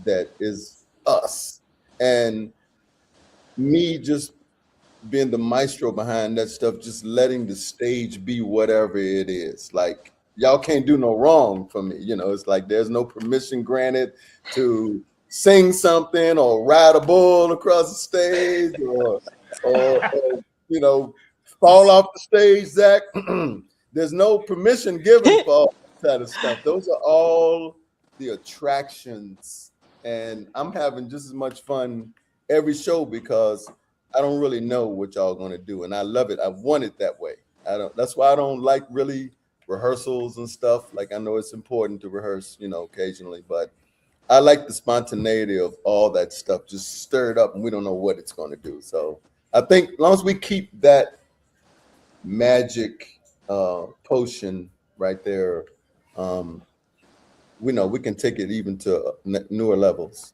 That is us, and me just being the maestro behind that stuff, just letting the stage be whatever it is. Like, y'all can't do no wrong for me. It's like there's no permission granted to sing something or ride a bull across the stage or fall off the stage, Zach. There's no permission given for all that kind of stuff. Those are all the attractions, and I'm having just as much fun every show because I don't really know what y'all gonna do, and I love it. I want it that way. That's why I don't like really rehearsals and stuff. Like, I know it's important to rehearse, occasionally, but I like the spontaneity of all that stuff just stirred up, and we don't know what it's gonna do. So I think as long as we keep that magic potion right there, we know we can take it even to newer levels.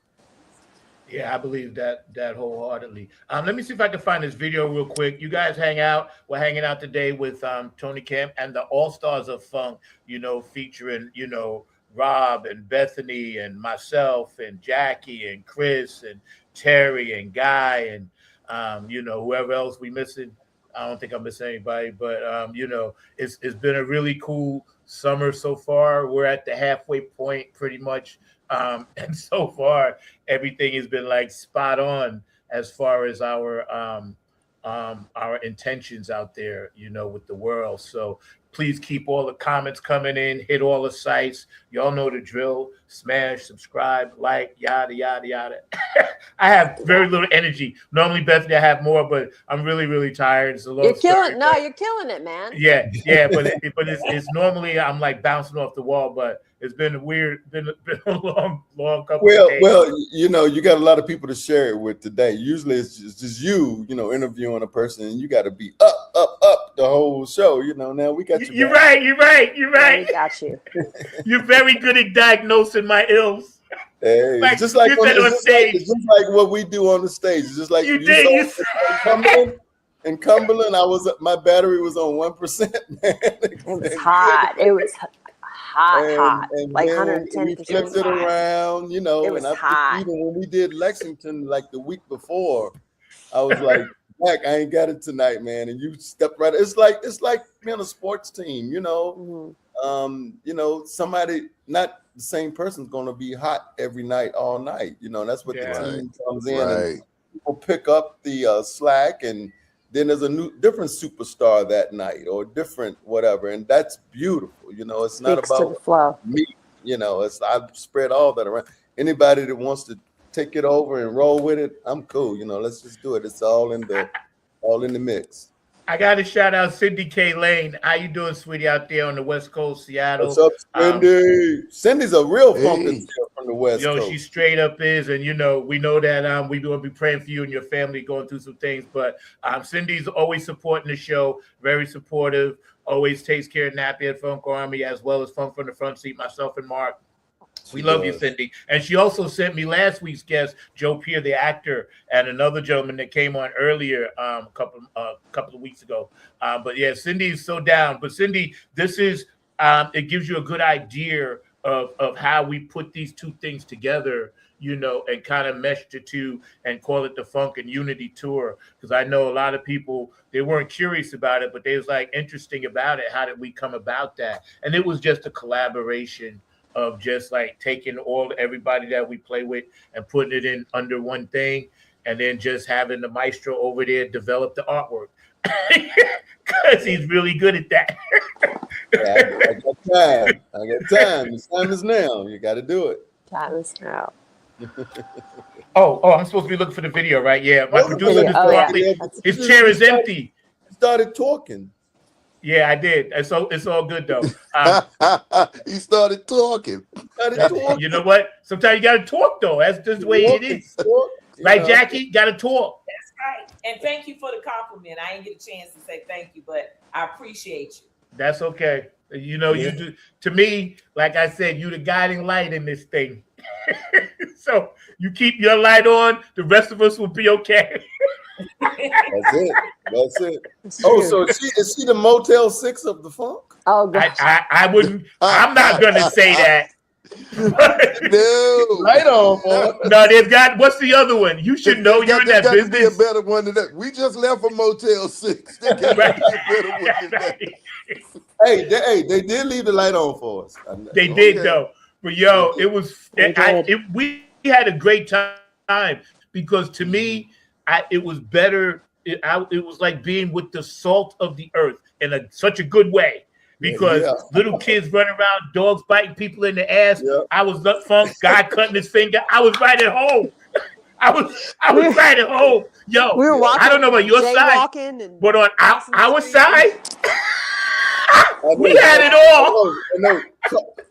Yeah, I believe that wholeheartedly. Let me see if I can find this video real quick. You guys hang out. We're hanging out today with Tony Camm and the All Stars of Funk, featuring, Rob and Bethany and myself and Jackie and Chris and Terry and Guy and, whoever else we missing. I don't think I'm missing anybody, but, it's been a really cool summer so far. We're at the halfway point pretty much. And so far, everything has been like spot on as far as our intentions out there, with the world. So Please keep all the comments coming in. Hit all the sites. Y'all know the drill. Smash, subscribe, like, yada, yada, yada. I have very little energy. Normally, Bethany, I have more, but I'm really, really tired. It's a long You're killing. story, No, but- you're killing it, man. Yeah, but it's normally I'm like bouncing off the wall, but it's been been a long couple of days. Well, you know, you got a lot of people to share it with today. Usually it's just you know, interviewing a person, and you got to be up the whole show. You know, now we got you. You're right. I got you. You're very good at diagnosing my ills. Hey, Like, it's just like you said on stage. it's just like what we do on the stage. It's just like You did. In Cumberland, my battery was on 1%. It was hot. It was hot. Like then 110%. we flipped it around, you know. It was and hot. Even when we did Lexington like the week before, I was like, Jack, I ain't got it tonight, man. And you stepped right. It's like being a sports team, you know. You know, somebody, not the same person's gonna be hot every night, all night. You know, that's what the team comes in and people pick up the slack, and then there's a different superstar that night or different whatever, and that's beautiful. You know, it's not about me. You know, I've spread all that around. Anybody that wants to take it over and roll with it, I'm cool. You know, let's just do it. It's all in the mix. I got to shout out Cindy K. Lane. How you doing, sweetie, out there on the West Coast, Seattle? What's up, Cindy? Cindy's a real funky from the West Coast. She straight up is, and you know, we know that we will be praying for you and your family going through some things. But Cindy's always supporting the show, very supportive, always takes care of Nappy and Funk Army, as well as Funk from the Front Seat, myself and Mark. We love you, Cindy. And she also sent me last week's guest, Joe Pierre, the actor, and another gentleman that came on earlier a couple of weeks ago. But yeah, Cindy is so down. But Cindy, this is it gives you a good idea of how we put these two things together, you know, and kind of mesh the two and call it the Funk and Unity Tour. Because I know a lot of people, they weren't curious about it, but they was like interesting about it. How did we come about that? And it was just a collaboration of just like taking everybody that we play with and putting it in under one thing, and then just having the maestro over there develop the artwork because he's really good at that. I got time. The time is now. You got to do it. Time is now. Oh, I'm supposed to be looking for the video, right? Yeah, my producer his chair is empty. Started talking. Yeah, I did. It's all good though. He started talking. You know what? Sometimes you gotta talk though. That's just the way it is. Right, Jackie? Gotta talk. That's right. And thank you for the compliment. I didn't get a chance to say thank you, but I appreciate you. That's okay. You know, you do. To me, like I said, you the guiding light in this thing. So you keep your light on, the rest of us will be okay. That's it. So is she the Motel 6 of the Funk? Oh, gosh. I wouldn't. I'm not gonna say that. No, right on, boy. No, they've got. What's the other one? You should know. You're in that business. Be a better one than that. We just left a Motel 6. They got Right. to be a better one than that. They did leave the light on for us. They did though. But yo, it was. We had a great time because to me, it was better. It was like being with the salt of the earth in such a good way. Because little kids running around, dogs biting people in the ass. Yeah. I was up Funk, guy cutting his finger. I was right at home. I was right at home. Yo, we were walking, I don't know about your side, but on our side, we had it all. I know.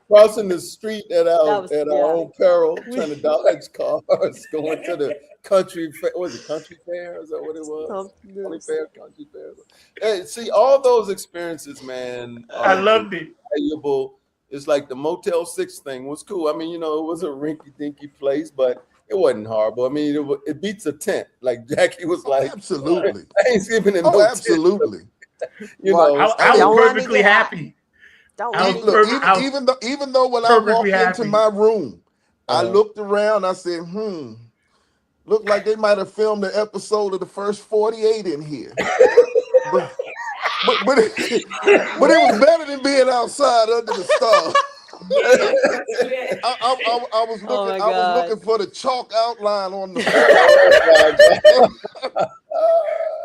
Crossing the street at our own peril, trying to dodge cars, going to the country fair. Was it country fair? Is that what it was? Country fair. Hey, see, all those experiences, man. I loved it. Valuable. It's like the Motel 6 thing was cool. I mean, you know, it was a rinky-dinky place, but it wasn't horrible. I mean, it beats a tent. Like Jackie was like, absolutely. Thanksgiving in absolutely. You know, I was perfectly happy. Even though when I walked into my room, I looked around, I said, looked like they might have filmed an episode of the first 48 in here. but it was better than being outside under the stars. I was looking for the chalk outline on the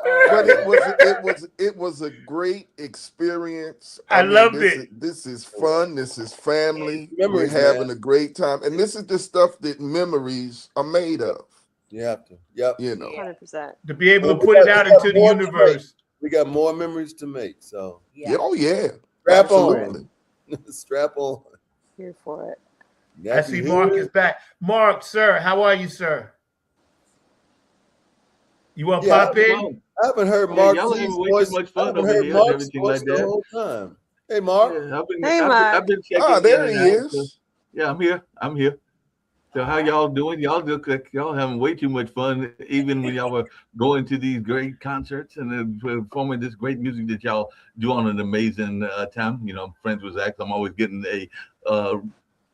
floor. but it was a great experience. I mean, loved it. This is fun. This is family. Memories, We're having man. a great time, and this is the stuff that memories are made of. You have to. Yep. You know. 100%. To be able to Well, put we it got- out we got into the more to universe. We got more memories to make. So Yeah. Oh yeah. strap Absolutely. on. Strap on. Here for it. I see Mark is back. Mark, sir, how are you, sir? You want to Yeah, pop in? I haven't heard Yeah, Mark y'all Z's having way voice. too much I fun haven't over heard here and Mark's everything voice like the that. whole time. Hey, Mark. Yeah, Hey, I've Mark. been checking Ah, there in he and out. So, is. yeah, I'm here. So how y'all doing? Y'all look like y'all having way too much fun, even when y'all were going to these great concerts and performing this great music that y'all do on an amazing time. You know, I'm friends with Zach. I'm always getting a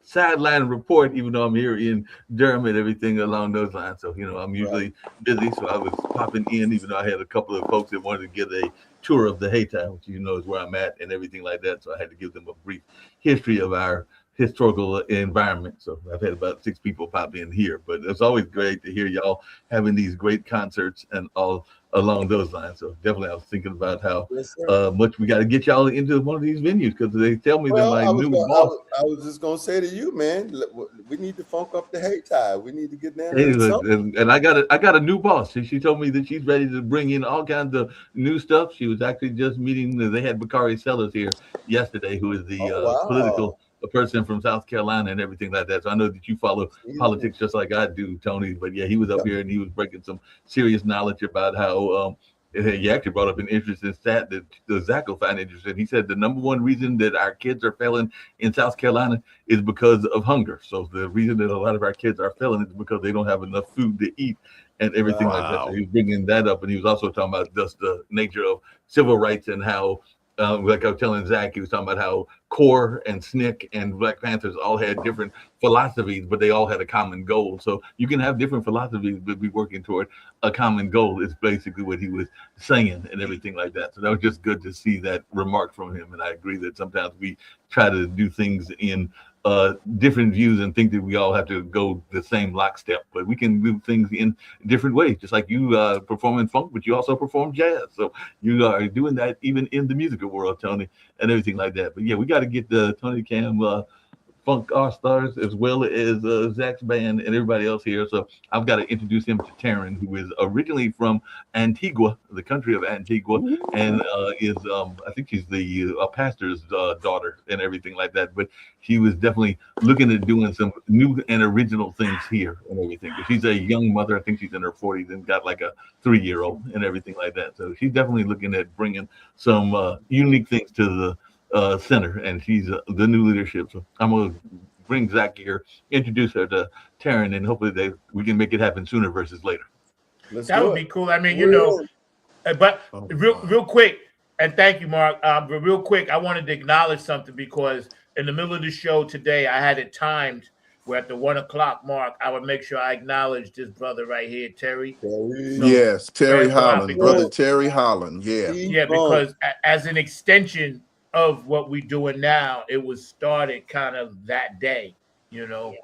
sideline report, even though I'm here in Durham and everything along those lines. So, you know, I'm usually busy. So I was popping in, even though I had a couple of folks that wanted to get a tour of the Haytime, which you know is where I'm at and everything like that. So I had to give them a brief history of our historical environment. So I've had about 6 people pop in here, but it's always great to hear y'all having these great concerts and all along those lines. So definitely I was thinking about how much we got to get y'all into one of these venues, because they tell me that my new boss. I was just gonna say to you, man, we need to funk up the Haytime. We need to get down Hey, there. look, and I got a new boss. She told me that she's ready to bring in all kinds of new stuff. She was actually just meeting. They had Bakari Sellers here yesterday, who is the political person from South Carolina and everything like that. So I know that you follow politics just like I do, Tony. But yeah, he was up here and he was breaking some serious knowledge about how. He actually brought up an interesting stat that Zach will find interesting. He said the number one reason that our kids are failing in South Carolina is because of hunger. So the reason that a lot of our kids are failing is because they don't have enough food to eat and everything like that. So he was bringing that up, and he was also talking about just the nature of civil rights and how, like I was telling Zach, he was talking about how CORE and SNCC and Black Panthers all had different philosophies, but they all had a common goal. So you can have different philosophies, but be working toward a common goal is basically what he was saying and everything like that. So that was just good to see that remark from him. And I agree that sometimes we try to do things in different views and think that we all have to go the same lockstep, but we can do things in different ways. Just like you perform in funk, but you also perform jazz. So you are doing that even in the musical world, Tony, and everything like that. But yeah, we got to get the Tony Camm Funk All Stars, as well as Zach's band and everybody else here. So I've got to introduce him to Taryn, who is originally from Antigua, the country of Antigua, and is I think she's the pastor's daughter and everything like that. But she was definitely looking at doing some new and original things here and everything. But she's a young mother. I think she's in her 40s and got like a 3-year-old and everything like that. So she's definitely looking at bringing some unique things to the center, and she's the new leadership. So I'm gonna bring Zach here, introduce her to Taryn, and hopefully we can make it happen sooner versus later. That would be cool. I mean, you know, but real quick, and thank you, Mark. But real quick, I wanted to acknowledge something, because in the middle of the show today, I had it timed where at the 1 o'clock mark, I would make sure I acknowledge this brother right here, Terry. Yes, Terry Holland, brother Terry Holland. Yeah. Yeah, because as an extension of what we're doing now, it was started kind of that day, you know,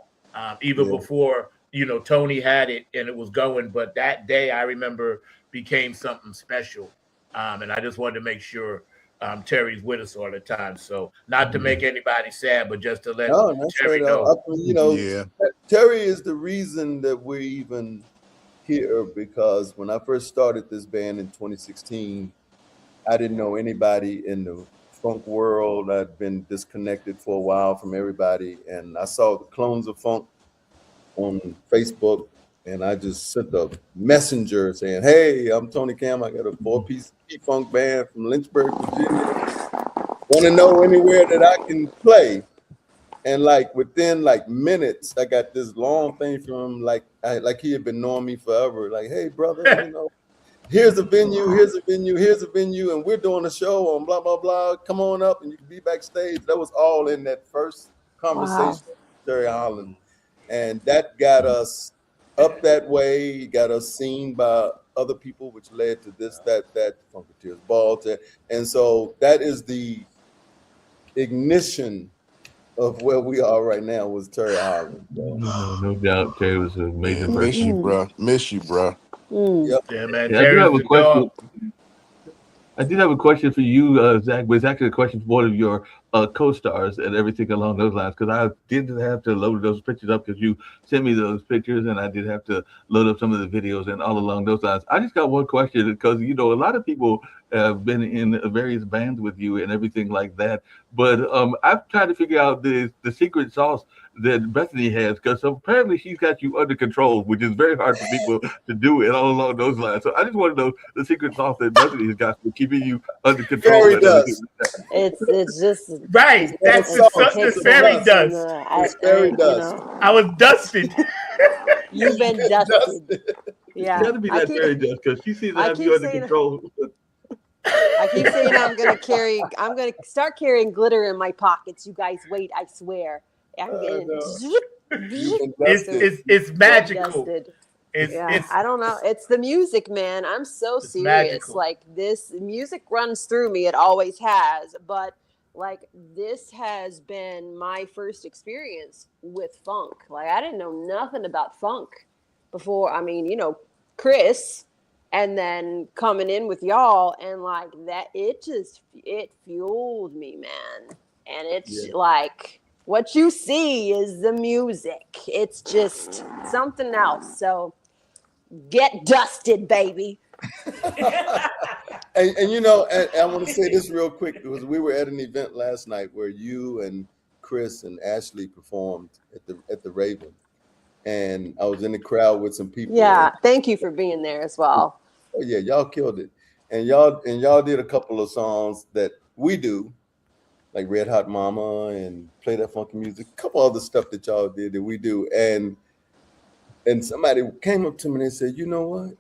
even before, you know, Tony had it and it was going, but that day I remember became something special. And I just wanted to make sure Terry's with us all the time. So not to make anybody sad, but just to let Terry know. You know, Terry is the reason that we're even here, because when I first started this band in 2016, I didn't know anybody in the funk world. I'd been disconnected for a while from everybody, and I saw the Clones of Funk on Facebook, and I just sent a messenger saying, "Hey, I'm Tony Camm. I got a 4-piece P-Funk band from Lynchburg, Virginia. Want to know anywhere that I can play?" And like within like minutes, I got this long thing from him, like he had been knowing me forever. Like, "Hey, brother, you know, here's a venue, and we're doing a show on blah, blah, blah. Come on up and you can be backstage." That was all in that first conversation with Terry Holland. And that got us up that way, got us seen by other people, which led to this, that Funketeers Ball. And so that is the ignition of where we are right now, was Terry Holland. No doubt, Terry was an amazing person. Miss you, bro. Yeah, man. Yeah, I do have a question. I did have a question for you, Zach, but it's actually a question for one of your co-stars and everything along those lines. Because I did have to load those pictures up because you sent me those pictures, and I did have to load up some of the videos and all along those lines. I just got one question because a lot of people have been in various bands with you and everything like that. But I've tried to figure out the secret sauce that Bethany has, because apparently she's got you under control, which is very hard for people to do it all along those lines. So I just want to know the secret sauce that Bethany has got for keeping you under control. Fairy dust. It's just Right. That's the fairy dust. It's fairy dust. I was dusted. You've been dusted. Yeah. It's got to be that fairy dust because she sees that you under control. I keep saying I'm gonna start carrying glitter in my pockets. You guys wait, I swear. It's magical. I don't know. It's the music, man. I'm so serious. Magical. Like, this music runs through me. It always has. But like, this has been my first experience with funk. Like, I didn't know nothing about funk before. I mean, Chris, and then coming in with y'all, and like that, it fueled me, man. And it's like, what you see is the music. It's just something else. So get dusted, baby. and I want to say this real quick, because we were at an event last night where you and Chris and Ashley performed at the Raven, and I was in the crowd with some people. Yeah, thank you for being there as well. Oh yeah, y'all killed it, and y'all did a couple of songs that we do, like Red Hot Mama and Play That Funky Music, a couple other stuff that y'all did that we do, and somebody came up to me and they said, you know what?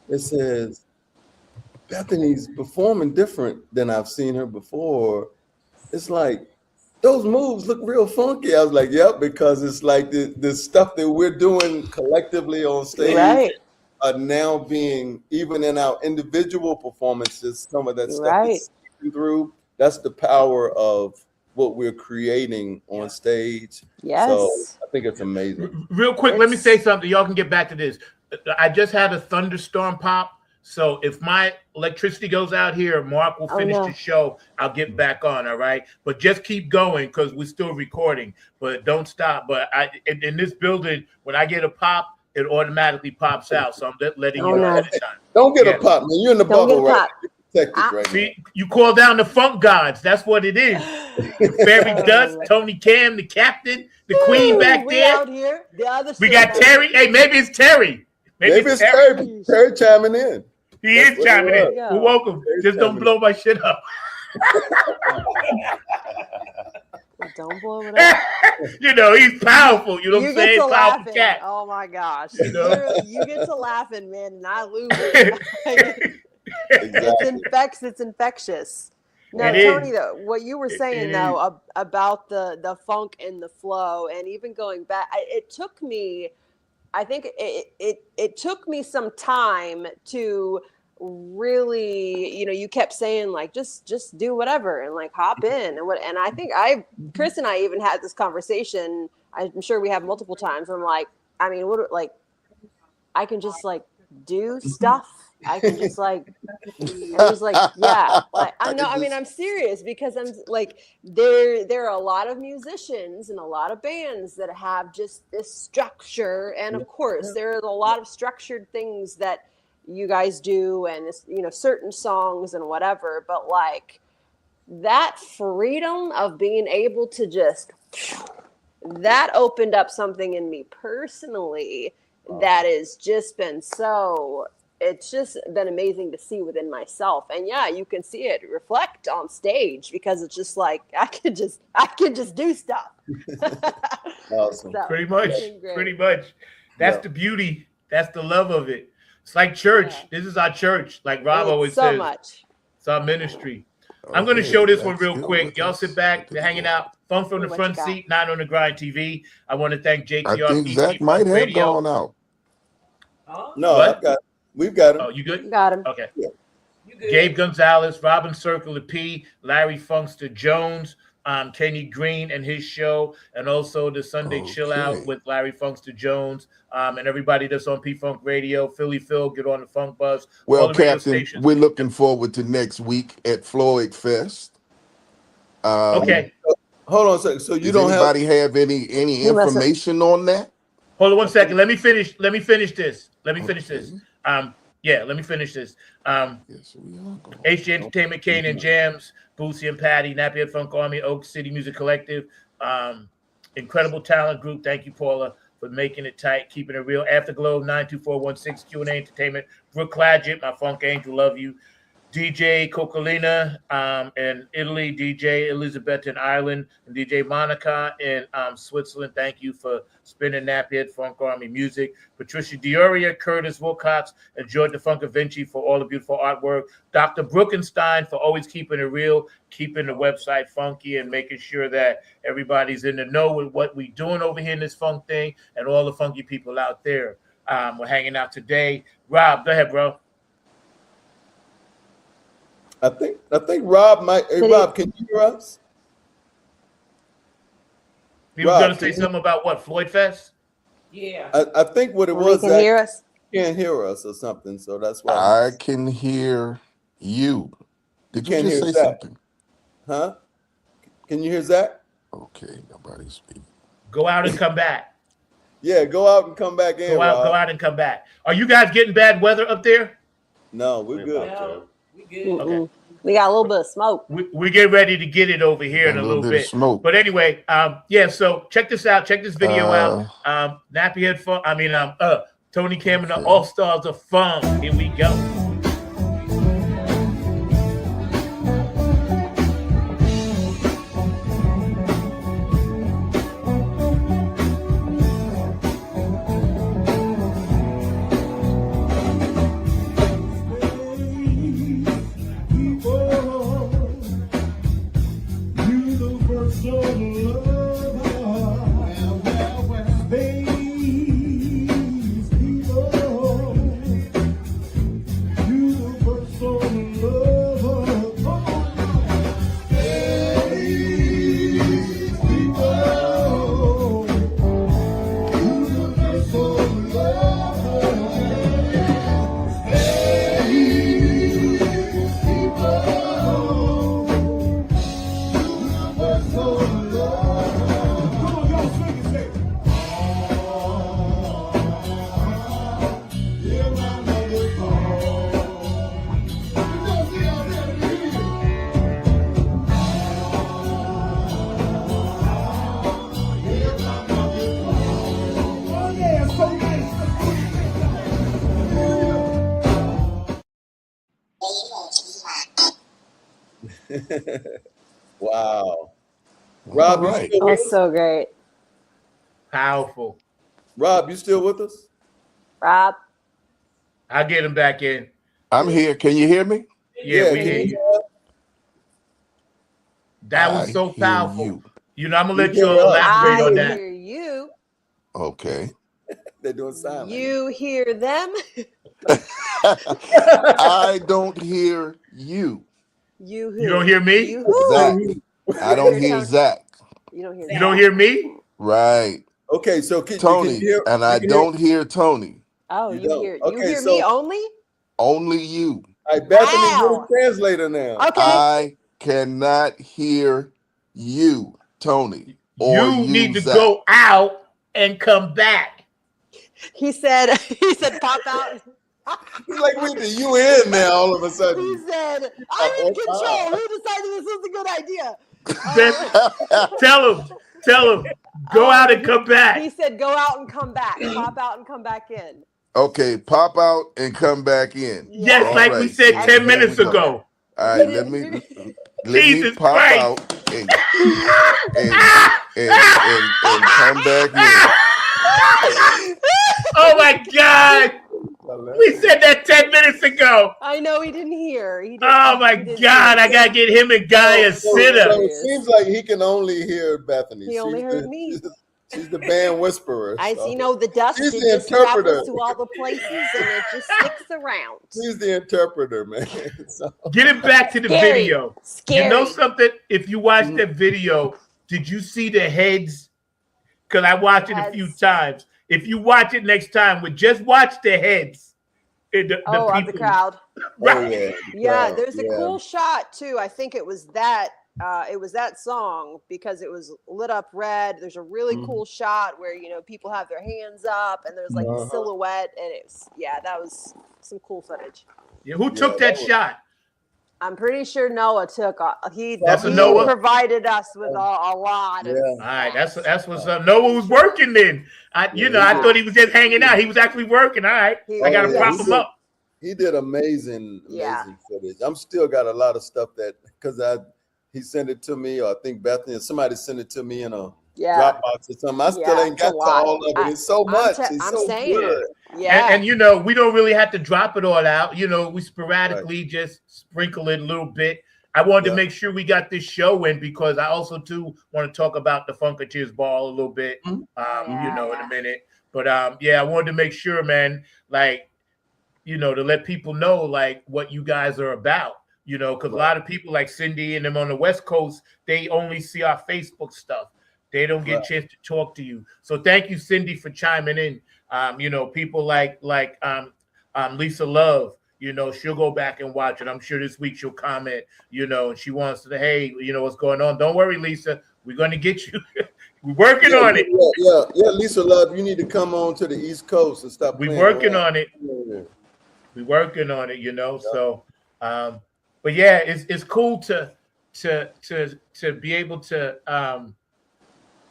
It says, Bethany's performing different than I've seen her before. It's like, those moves look real funky. I was like, yep, because it's like the stuff that we're doing collectively on stage are now being, even in our individual performances, some of that stuff is seeping through. That's the power of what we're creating on stage. Yes. So I think it's amazing. Real quick, let me say something. Y'all can get back to this. I just had a thunderstorm pop. So if my electricity goes out here, Mark will finish the show. I'll get back on, all right? But just keep going because we're still recording. But don't stop. But in this building, when I get a pop, it automatically pops out. So I'm letting you know ahead of time. Don't get a pop, man. You're in the bubble, right? See, you call down the funk gods. That's what it is. Fairy Dust, Tony Camm, the captain, the queen back there. Out here, the other we got Terry. Hey, maybe it's Terry. Maybe it's Terry. Terry chiming in. He is chiming in. Well, welcome. Just don't blow my shit up. Don't blow it up. He's powerful. You know what I'm saying? Powerful cat. Oh my gosh. You get to laughing, man, and I lose it. It's infectious. Now, Tony, though, what you were saying though about the funk and the flow, and even going back, it took me some time to really, you kept saying like just do whatever and like hop in and I think Chris and I even had this conversation. I'm sure we have multiple times. I'm like, I mean, I can just like do stuff. I can just like, I was like, yeah, like, I know. I mean, I'm serious because I'm like, there are a lot of musicians and a lot of bands that have just this structure. And of course, there are a lot of structured things that you guys do and, certain songs and whatever. But like that freedom of being able to just, that opened up something in me personally that has just been it's just been amazing to see within myself. And yeah, you can see it reflect on stage because it's just like, I can just do stuff. Awesome. So, pretty much. That's the beauty. That's the love of it. It's like church. Yeah. This is our church. Like Rob always says. It's our ministry. I'm going to show this one real quick. Y'all sit back. They're hanging out. Fun from the front seat, 9 on the Grind TV. I want to thank JTR. I think Zach might have gone out. No, we've got him. Oh, you good? Got him. Okay. Yeah. Gabe Gonzalez, Robin Circle of P, Larry Funkster Jones, Kenny Green and his show, and also the Sunday Chill Out with Larry Funkster Jones, and everybody that's on P-Funk Radio. Philly Phil, get on the Funk Bus. Well, Captain, we're looking forward to next week at Floyd Fest. Okay. Hold on a second. So you Does don't anybody have any information on that? Hold on one second. Let me finish this. Let me finish this. Let me finish this. HG Entertainment, Kane and Jams, Boosie and Patty, Nappy Funk Army, Oak City Music Collective, incredible talent group. Thank you, Paula, for making it tight, keeping it real. Afterglow, 92416, Q&A Entertainment, Brooke Cladgett, my funk angel, love you. DJ Coccolina in Italy, DJ Elizabeth in Ireland, and DJ Monica in Switzerland. Thank you for spinning Nappy Funk Army music. Patricia Dioria, Curtis Wilcox, and Georgia Funka Vinci for all the beautiful artwork. Dr. Brookenstein for always keeping it real, keeping the website funky, and making sure that everybody's in the know with what we're doing over here in this funk thing, and all the funky people out there. We're hanging out today. Rob, go ahead, bro. I think Rob might. Hey, Rob, can you hear us? He was going to say something about what, Floyd Fest? Yeah. I think what it was can hear us. He can't hear us or something, so that's why. I can hear you. Did you just say something? Huh? Can you hear Zach? Okay, nobody's speaking. Go out and come back. Yeah, go out and come back in. Go out and come back. Are you guys getting bad weather up there? No, we're good. No, we good. Okay. We got a little bit of smoke. We get ready to get it over here in a little bit. Smoke. But anyway, so check this out. Check this video out. Nappyhead Fun. Tony Camm and the All-Stars of Fun. Here we go. Wow. Rob, you still with That's us? so great. Powerful. Rob, you still with us? Rob? I'll get him back in. I'm here. Can you hear me? Yeah, we hear you. That was so powerful. I'm gonna let you elaborate on that. I hear you. Okay. They're doing silent. You hear them? I don't hear you. You don't hear me? Zach. I don't hear Zach. You don't hear. You don't hear me? Right. Okay, so Tony, and I don't hear Tony. Oh, you hear? Okay, You hear so- me only? Only you. All right, Bethany, Wow. you're the translator now. Okay. I cannot hear you, Tony. Or You need to Zach. go out and come back. He said pop out. He's like with the UN now all of a He sudden. said, I'm in control. Who decided this was a good idea? Tell him, go out and come back. He said, go out and come back. Pop out and come back in. Okay, pop out and come back in. Yes, All like we said right, 10 minutes here we go. ago. All right, let me Jesus pop Christ. out and come back in. Oh my God. We said that 10 minutes ago. I know he didn't hear. Oh my God. I got to get him and Guy a sitter. So it seems like he can only hear Bethany. He only heard me. She's the band whisperer. You know, the dust She's it the just interpreter. travels to all the places and it just sticks around. She's the interpreter, man. So. Get it back to the Scary. video. Scary. You know something? If you watch that video, did you see the heads? Because I watched it a few times. If you watch it next time, just watch the heads. Of the crowd. Right. Yeah, there's a cool shot too. I think it was that song because it was lit up red. There's a really cool shot where, you know, people have their hands up and there's like the silhouette, and that was some cool footage. Yeah, who took that shot? I'm pretty sure Noah took. He Noah provided us with a lot of. All right, that's what's up. Noah was working then. I thought he was just hanging out. He was actually working. All right, I got to prop him up. He did amazing footage. I'm still got a lot of stuff because he sent it to me, or I think Bethany or somebody sent it to me in a Dropbox or something. I still ain't got to all of it. It's so much. It's so good. Yeah. And you know, we don't really have to drop it all out. You know, we sporadically just sprinkle it a little bit. I wanted to make sure we got this show in because I also too want to talk about the Funkateers Ball a little bit. You know, in a minute. But I wanted to make sure, man, like, you know, to let people know like what you guys are about. You know, because a lot of people like Cindy and them on the West Coast, they only see our Facebook stuff. They don't get a chance to talk to you. So thank you, Cindy, for chiming in. You know, people like Lisa Love, you know, she'll go back and watch it. I'm sure this week she'll comment, you know, and she wants to, hey, you know, what's going on? Don't worry, Lisa. We're going to get you. We're working on it. Yeah, Lisa Love, you need to come on to the East Coast and stop. We're working on it. We're working on it, you know. So, but yeah, it's cool to be able to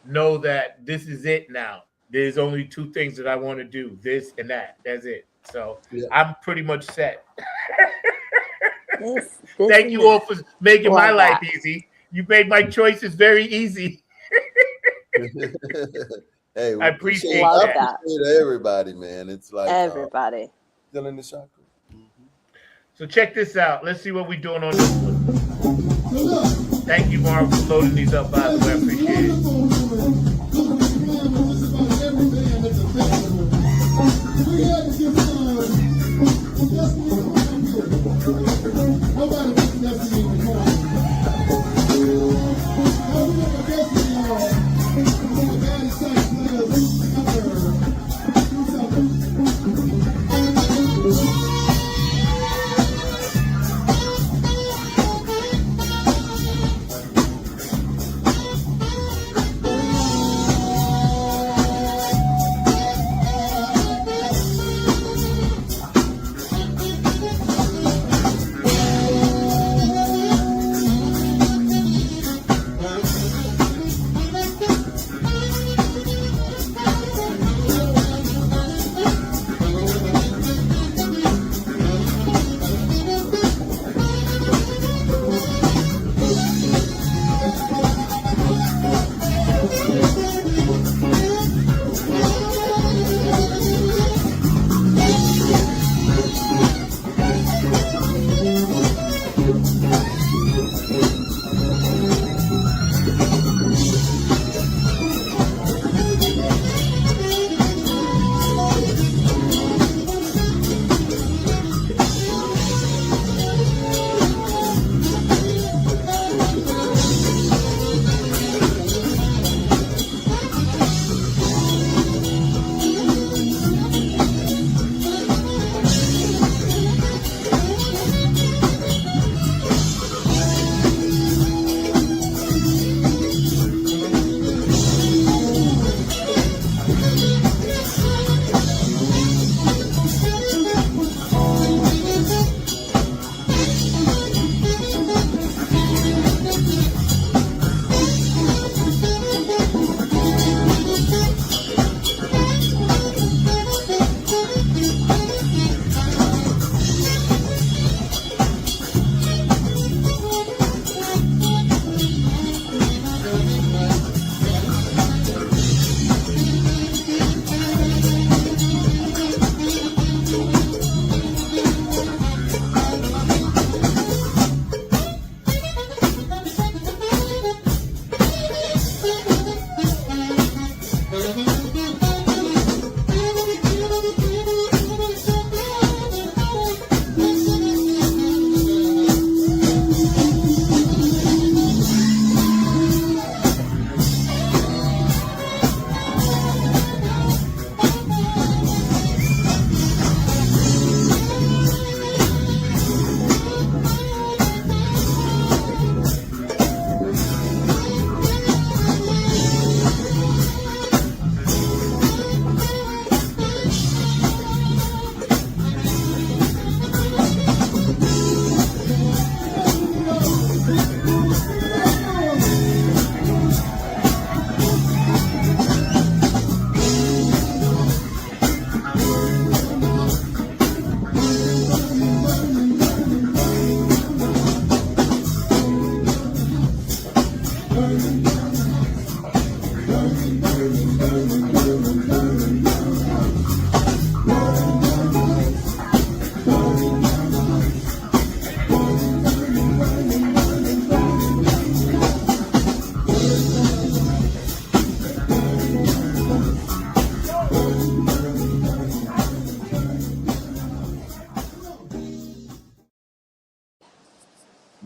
know that this is it now. There's only two things that I want to do, this and that. That's it. So I'm pretty much set. Thank you all for making my life easy. You made my choices very easy. Hey, I appreciate that. I appreciate everybody, man. It's like everybody still in the shot. So check this out. Let's see what we're doing on this one. Thank you, Mark, for loading these up, by the way. I appreciate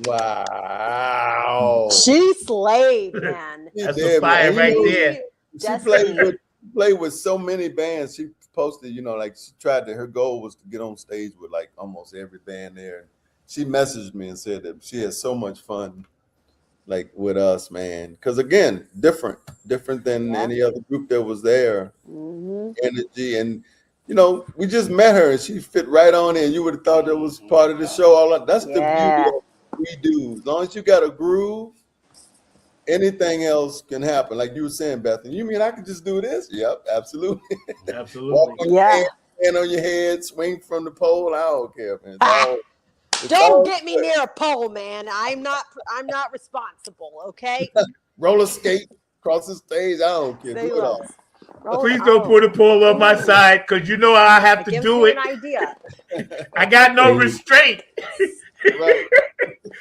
Wow. She slayed, man. She That's did, a fire man. right You know, there. she played with so many bands. She posted, like she tried to. Her goal was to get on stage with like almost every band there. She messaged me and said that she had so much fun, like with us, man. Because again, different than any other group that was there. Energy and. We just met her and she fit right on in. You would have thought that was part of the show. That's the beauty of what we do. As long as you got a groove, anything else can happen. Like you were saying, Bethany, you mean I could just do this? Yep, absolutely. Absolutely. Walk on your hand, stand on your head, swing from the pole. I don't care, man. Don't get me near a pole, man. I'm not responsible, okay? Roller skate across the stage. I don't care. Say Do it all. Please don't put a pole on my side because I have to do it. An idea. I got no restraint.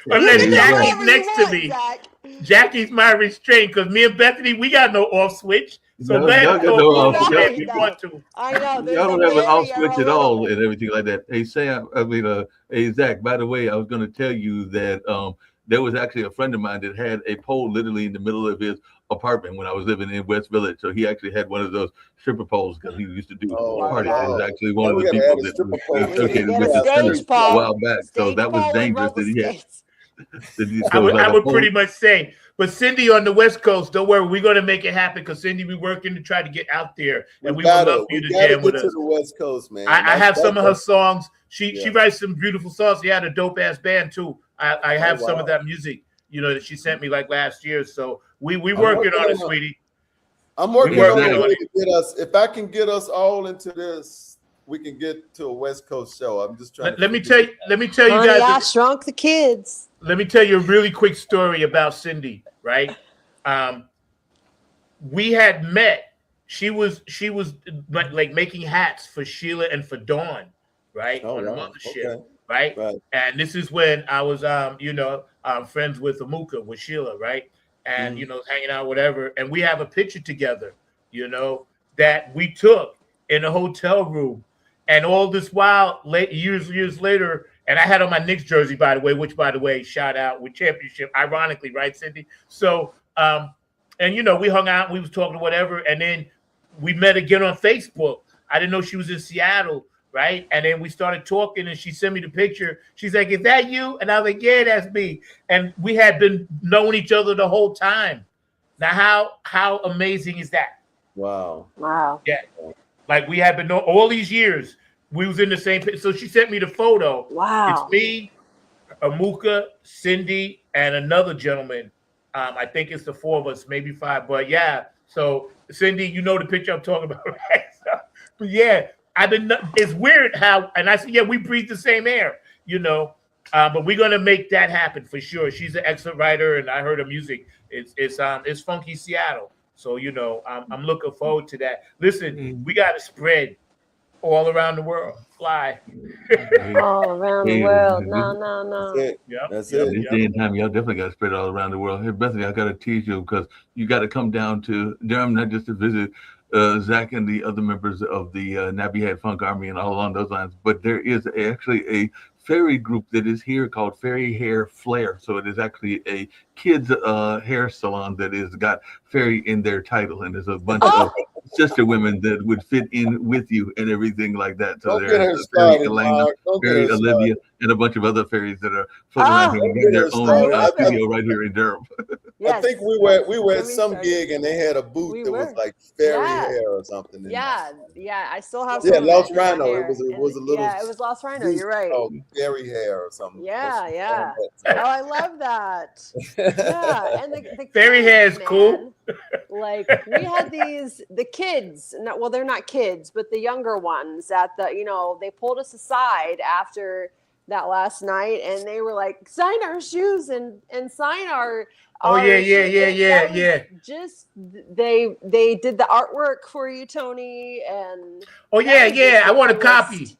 Unless Jackie's next to me. Jackie's my restraint because me and Bethany, we got no off switch. So y'all got no off switch. I know. Y'all don't have an off switch at all and everything like that. Hey, Sam, hey, Zach, by the way, I was going to tell you that there was actually a friend of mine that had a pole literally in the middle of his apartment when I was living in West Village. So he actually had one of those stripper poles because he used to do parties. He was actually one of the people that was associated with the center a while back. So that was dangerous that he had. I would pretty much say, but Cindy on the West Coast, don't worry, we're going to make it happen because Cindy, we're working to try to get out there, and we would love for you to jam with us. To the West Coast, man. I have some of her songs. She writes some beautiful songs. She had a dope ass band too. I have some of that music, that she sent me like last year. So we working on it, sweetie. I'm working on it to get us. If I can get us all into this, we can get to a West Coast show. I'm just trying. Let me tell you guys. I shrunk the kids. Let me tell you a really quick story about Cindy. Right, we had met. She was like making hats for Sheila and for Dawn, right, on the mothership, right? And this is when I was, friends with Amuka, with Sheila, right, and hanging out, whatever. And we have a picture together, that we took in a hotel room, and all this while, years later. And I had on my Knicks jersey, by the way, which, by the way, shout out with championship, ironically, right, Cindy? So, we hung out, we was talking whatever, and then we met again on Facebook. I didn't know she was in Seattle, right? And then we started talking, and she sent me the picture. She's like, "Is that you?" And I was like, "Yeah, that's me." And we had been knowing each other the whole time. Now, how amazing is that? Wow. Yeah, like we had been all these years. We was in the same. So she sent me the photo. Wow. It's me, Amuka, Cindy, and another gentleman. I think it's the four of us, maybe five. But yeah. So Cindy, you know the picture I'm talking about, right? But yeah, it's weird how. And I said, yeah, we breathe the same air, But we're gonna make that happen for sure. She's an excellent writer, and I heard her music. It's funky Seattle. So I'm looking forward to that. Listen, we got to spread. All around the world, fly. All around the world, no. That's it. This day and time, y'all definitely got to spread it all around the world. Hey, Bethany, I got to tease you because you got to come down to Durham, not just to visit Zach and the other members of the Nappy Head Funk Army and all along those lines, but there is actually a fairy group that is here called Fairy Hair Flair. So it is actually a kids hair salon that has got fairy in their title, and there's a bunch of sister women that would fit in with you and everything like that. So there's Fairy Elena, Fairy Olivia, and a bunch of other fairies that are floating around here in their own studio right here in Durham. Yes. I think we were at some gig and they had a booth that was like fairy hair or something. Yeah, I still have. Yeah, Lost Rhino. It was a little. Yeah, it was Lost Rhino. You're right. Fairy hair or something. Yeah. Oh, I love that. Yeah, and the fairy hair is cool. Like we had the kids. Well, they're not kids, but the younger ones at they pulled us aside after that last night, and they were like, "Sign our shoes and sign our." Yeah. Just they did the artwork for you, Tony, and I want a copy.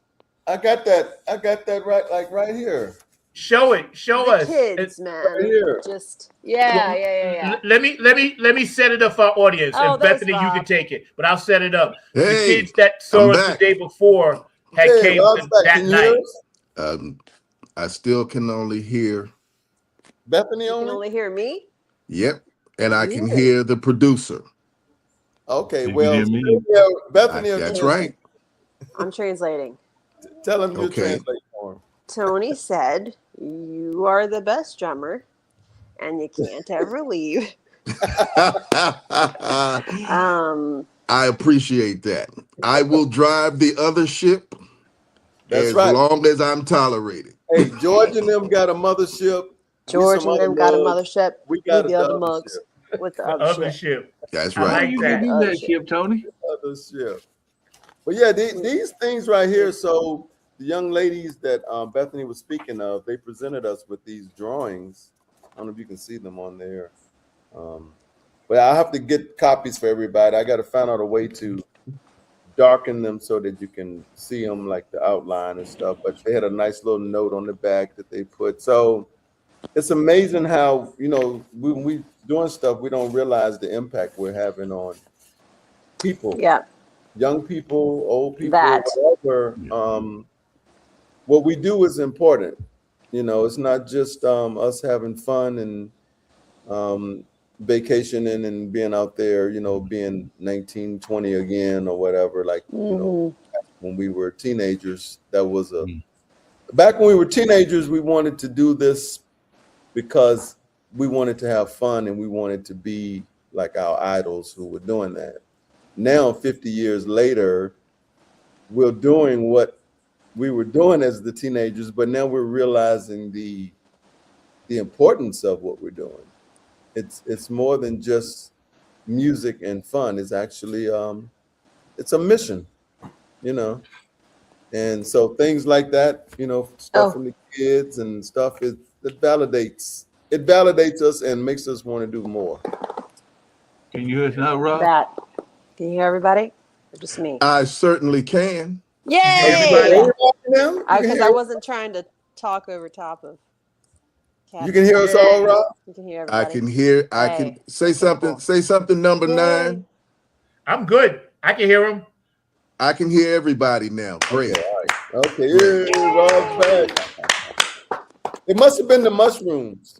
I got that right here. Show us, kids, man. Right here. Just yeah. Let me set it up for our audience, and Bethany, you can take it, but I'll set it up. Hey, the kids that saw us the day before came that night. I still can only hear Bethany You only? can only hear me? Yep. And I can Really? hear the producer. Okay, You well, can hear me. Bethany, That's right. I'm translating. Tell him you Okay. translate for him. Tony said, "You are the best drummer, and you can't ever leave." I appreciate that. I will drive the other ship That's as right. long as I'm tolerated. Hey, George and them got a mothership. George and them got a mothership. We got the other mugs with the other ship. ship. That's I right. like You that. can do that ship, Tony. Other ship. But yeah, these things right here. So the young ladies that Bethany was speaking of, they presented us with these drawings. I don't know if you can see them on there. But I have to get copies for everybody. I got to find out a way to darken them so that you can see them, like the outline and stuff. But they had a nice little note on the back that they put. So it's amazing how, when we doing stuff, we don't realize the impact we're having on people. Yeah. Young people, old people, That. whatever. What we do is important. It's not just us having fun and vacationing and being out there, being 19, 20 again or whatever. Like, when we were teenagers, that was back when we were teenagers, we wanted to do this because we wanted to have fun and we wanted to be like our idols who were doing that. Now, 50 years later, we're doing what we were doing as the teenagers, but now we're realizing the importance of what we're doing. It's more than just music and fun. It's actually it's a mission, And so things like that, stuff from the kids and stuff, it validates us and makes us want to do more. Can you hear us now, Rob? That. Can you hear everybody? Or just me? I certainly can. Yay! Now? Because I wasn't trying to talk over top of. You can hear us all, Rob? You can hear everybody. I can hear. I can say something. Cool. Say something. Number Yay. 9. I'm good. I can hear him. I can hear everybody now. Great. Okay. Yeah, Rob's back. It must have been the mushrooms.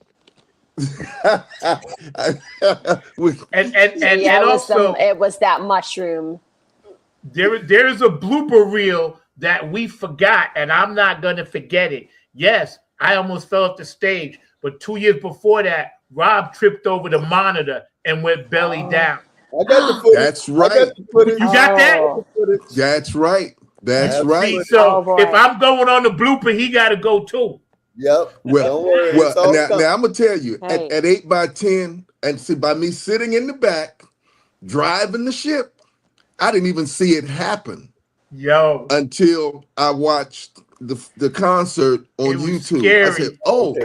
and also it was that mushroom. There is a blooper reel that we forgot, and I'm not gonna forget it. Yes, I almost fell off the stage, but 2 years before that, Rob tripped over the monitor and went belly down. I got the footage. That's right. You got that? That's right. That's right. See, so if I'm going on the blooper, he got to go too. Yep. Well, now I'm gonna tell you, at 8x10, and see, by me sitting in the back, driving the ship, I didn't even see it happen. Until I watched the concert on YouTube. Scary. I said, "Oh,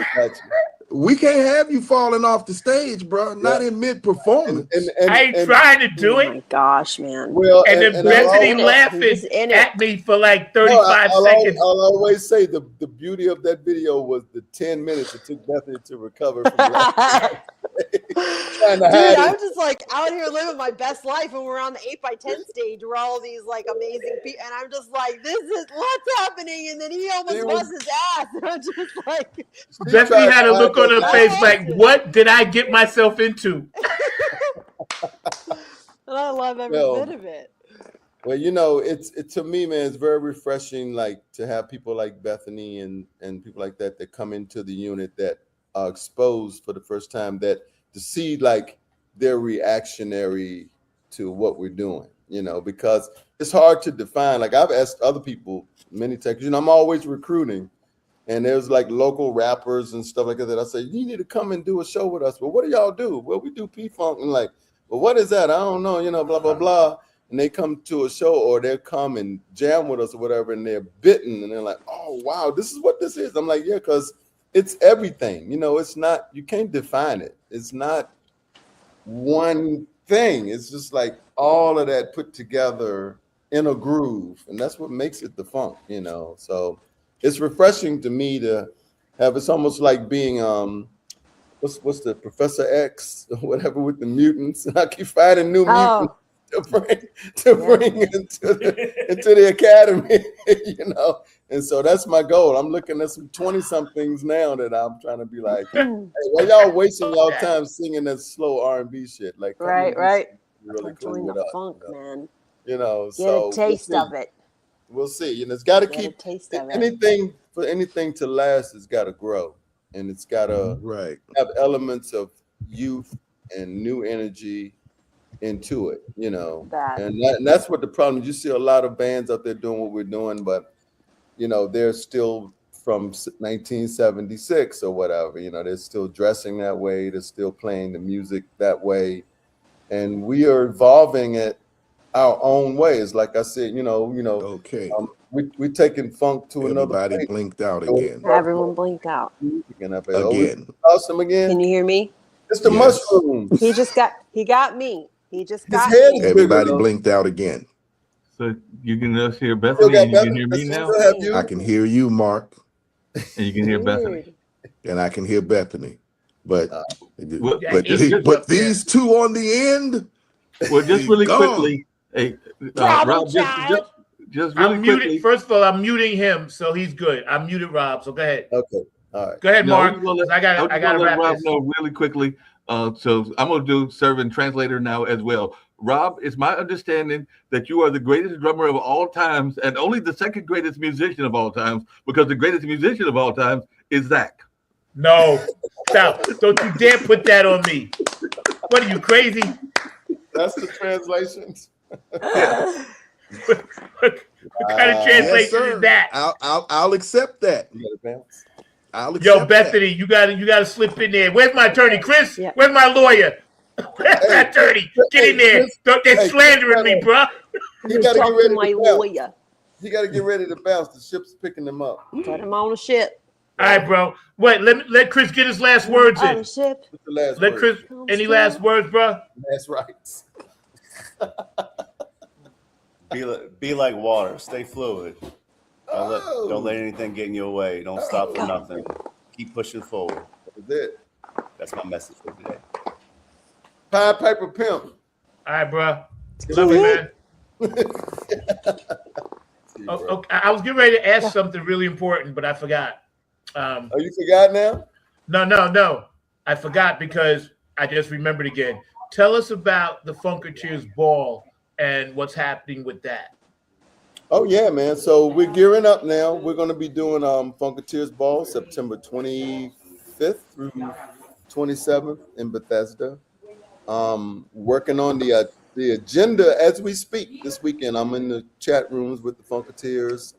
we can't have you falling off the stage, bro. Not in mid-performance." I ain't trying to do it. Oh my gosh, man. Well, and then Bethany laughing at me for like 35 seconds. I'll always say the beauty of that video was the 10 minutes it took Bethany to recover from laughing. Dude, I'm just like out here living my best life, and we're on the 8x10 stage where all these like amazing people, and I'm just like, this is what's happening, and then he almost busts his ass. And I'm just like, Bethany had a look on her face like, what did I get myself into? And I love every bit of it. Well, it's to me, man, it's very refreshing, like to have people like Bethany and people like that come into the unit that are exposed for the first time, that to see like they're reactionary to what we're doing, because it's hard to define. Like I've asked other people many times, I'm always recruiting, and there's like local rappers and stuff like that. I say, you need to come and do a show with us. Well, what do y'all do? Well, we do P-Funk. And like, well, what is that? I don't know, blah, blah, blah. And they come to a show, or they'll come and jam with us or whatever, and they're bitten, and they're like, oh, wow, this is what this is. I'm like, yeah, because it's everything. It's not, you can't define it. It's not one thing. It's just like all of that put together in a groove. And that's what makes it the funk, So it's refreshing to me to have, it's almost like being, what's the Professor X or whatever with the mutants. I keep finding new mutants to bring into the academy, you know. And so that's my goal. I'm looking at some 20-somethings now that I'm trying to be like, hey, why y'all wasting y'all time singing that slow R&B shit? Like, come Right. really cool Join with the us, funk, man. you know. Get So a taste of it. We'll see. You know, it's got to Get a keep taste of it. anything to last. It's got to grow, and it's got to have elements of youth and new energy into it. You know, and that's what the problem is. You see a lot of bands out there doing what we're doing, but you know, they're still from 1976 or whatever. You know, they're still dressing that way. They're still playing the music that way, and we are evolving it our own ways. Like I said, you know. Okay. We're taking funk to another. Everybody blinked out again. Everyone blinked out. Again. Awesome again. Can you hear me? It's the mushrooms. He got me. He just got His head me. is Everybody bigger, blinked out again. So you can just hear Bethany, and you can hear me now. I can hear you, Mark. And you can hear Bethany. And I can hear Bethany. But these two on the end. Well, just really quickly, hey, Rob, just really quickly. First of all, I'm muting him, so he's good. I'm muted Rob, so go ahead. Okay, all right. Go ahead, Mark. I got to let wrap Rob this. know really quickly. So I'm going to do serving translator now as well. Rob, it's my understanding that you are the greatest drummer of all times and only the second greatest musician of all times, because the greatest musician of all times is Zach. No, stop. Don't you dare put that on me. What are you, crazy? That's the translations. What kind of translation is that? I'll accept that. You gotta bounce. Yo, Bethany, you gotta slip in there. Where's my attorney, Chris? Yeah. Where's my lawyer? Where's my attorney? Get in there. They're slandering me, bro. You gotta get ready my to bounce. lawyer. You gotta get ready to bounce. The ship's picking them up. Put him on the ship. All right, bro. Wait, let Chris get his last words in. On the ship. What's the last Let word? Chris. Any last words, bro? That's right. Be like water. Stay fluid. Don't let anything get in your way. Don't stop for nothing. Keep pushing forward. That's it. That's my message for today. Pied Piper Pimp. All right, bro. Love you, man. Okay. I was getting ready to ask something really important, but I forgot. Oh, you forgot now? No. I forgot because I just remembered again. Tell us about the Funketeers Ball and what's happening with that. Oh yeah, man. So we're gearing up now. We're going to be doing Funketeers Ball September 25th through 27th in Bethesda. Working on the agenda as we speak this weekend. I'm in the chat rooms with the Funketeers,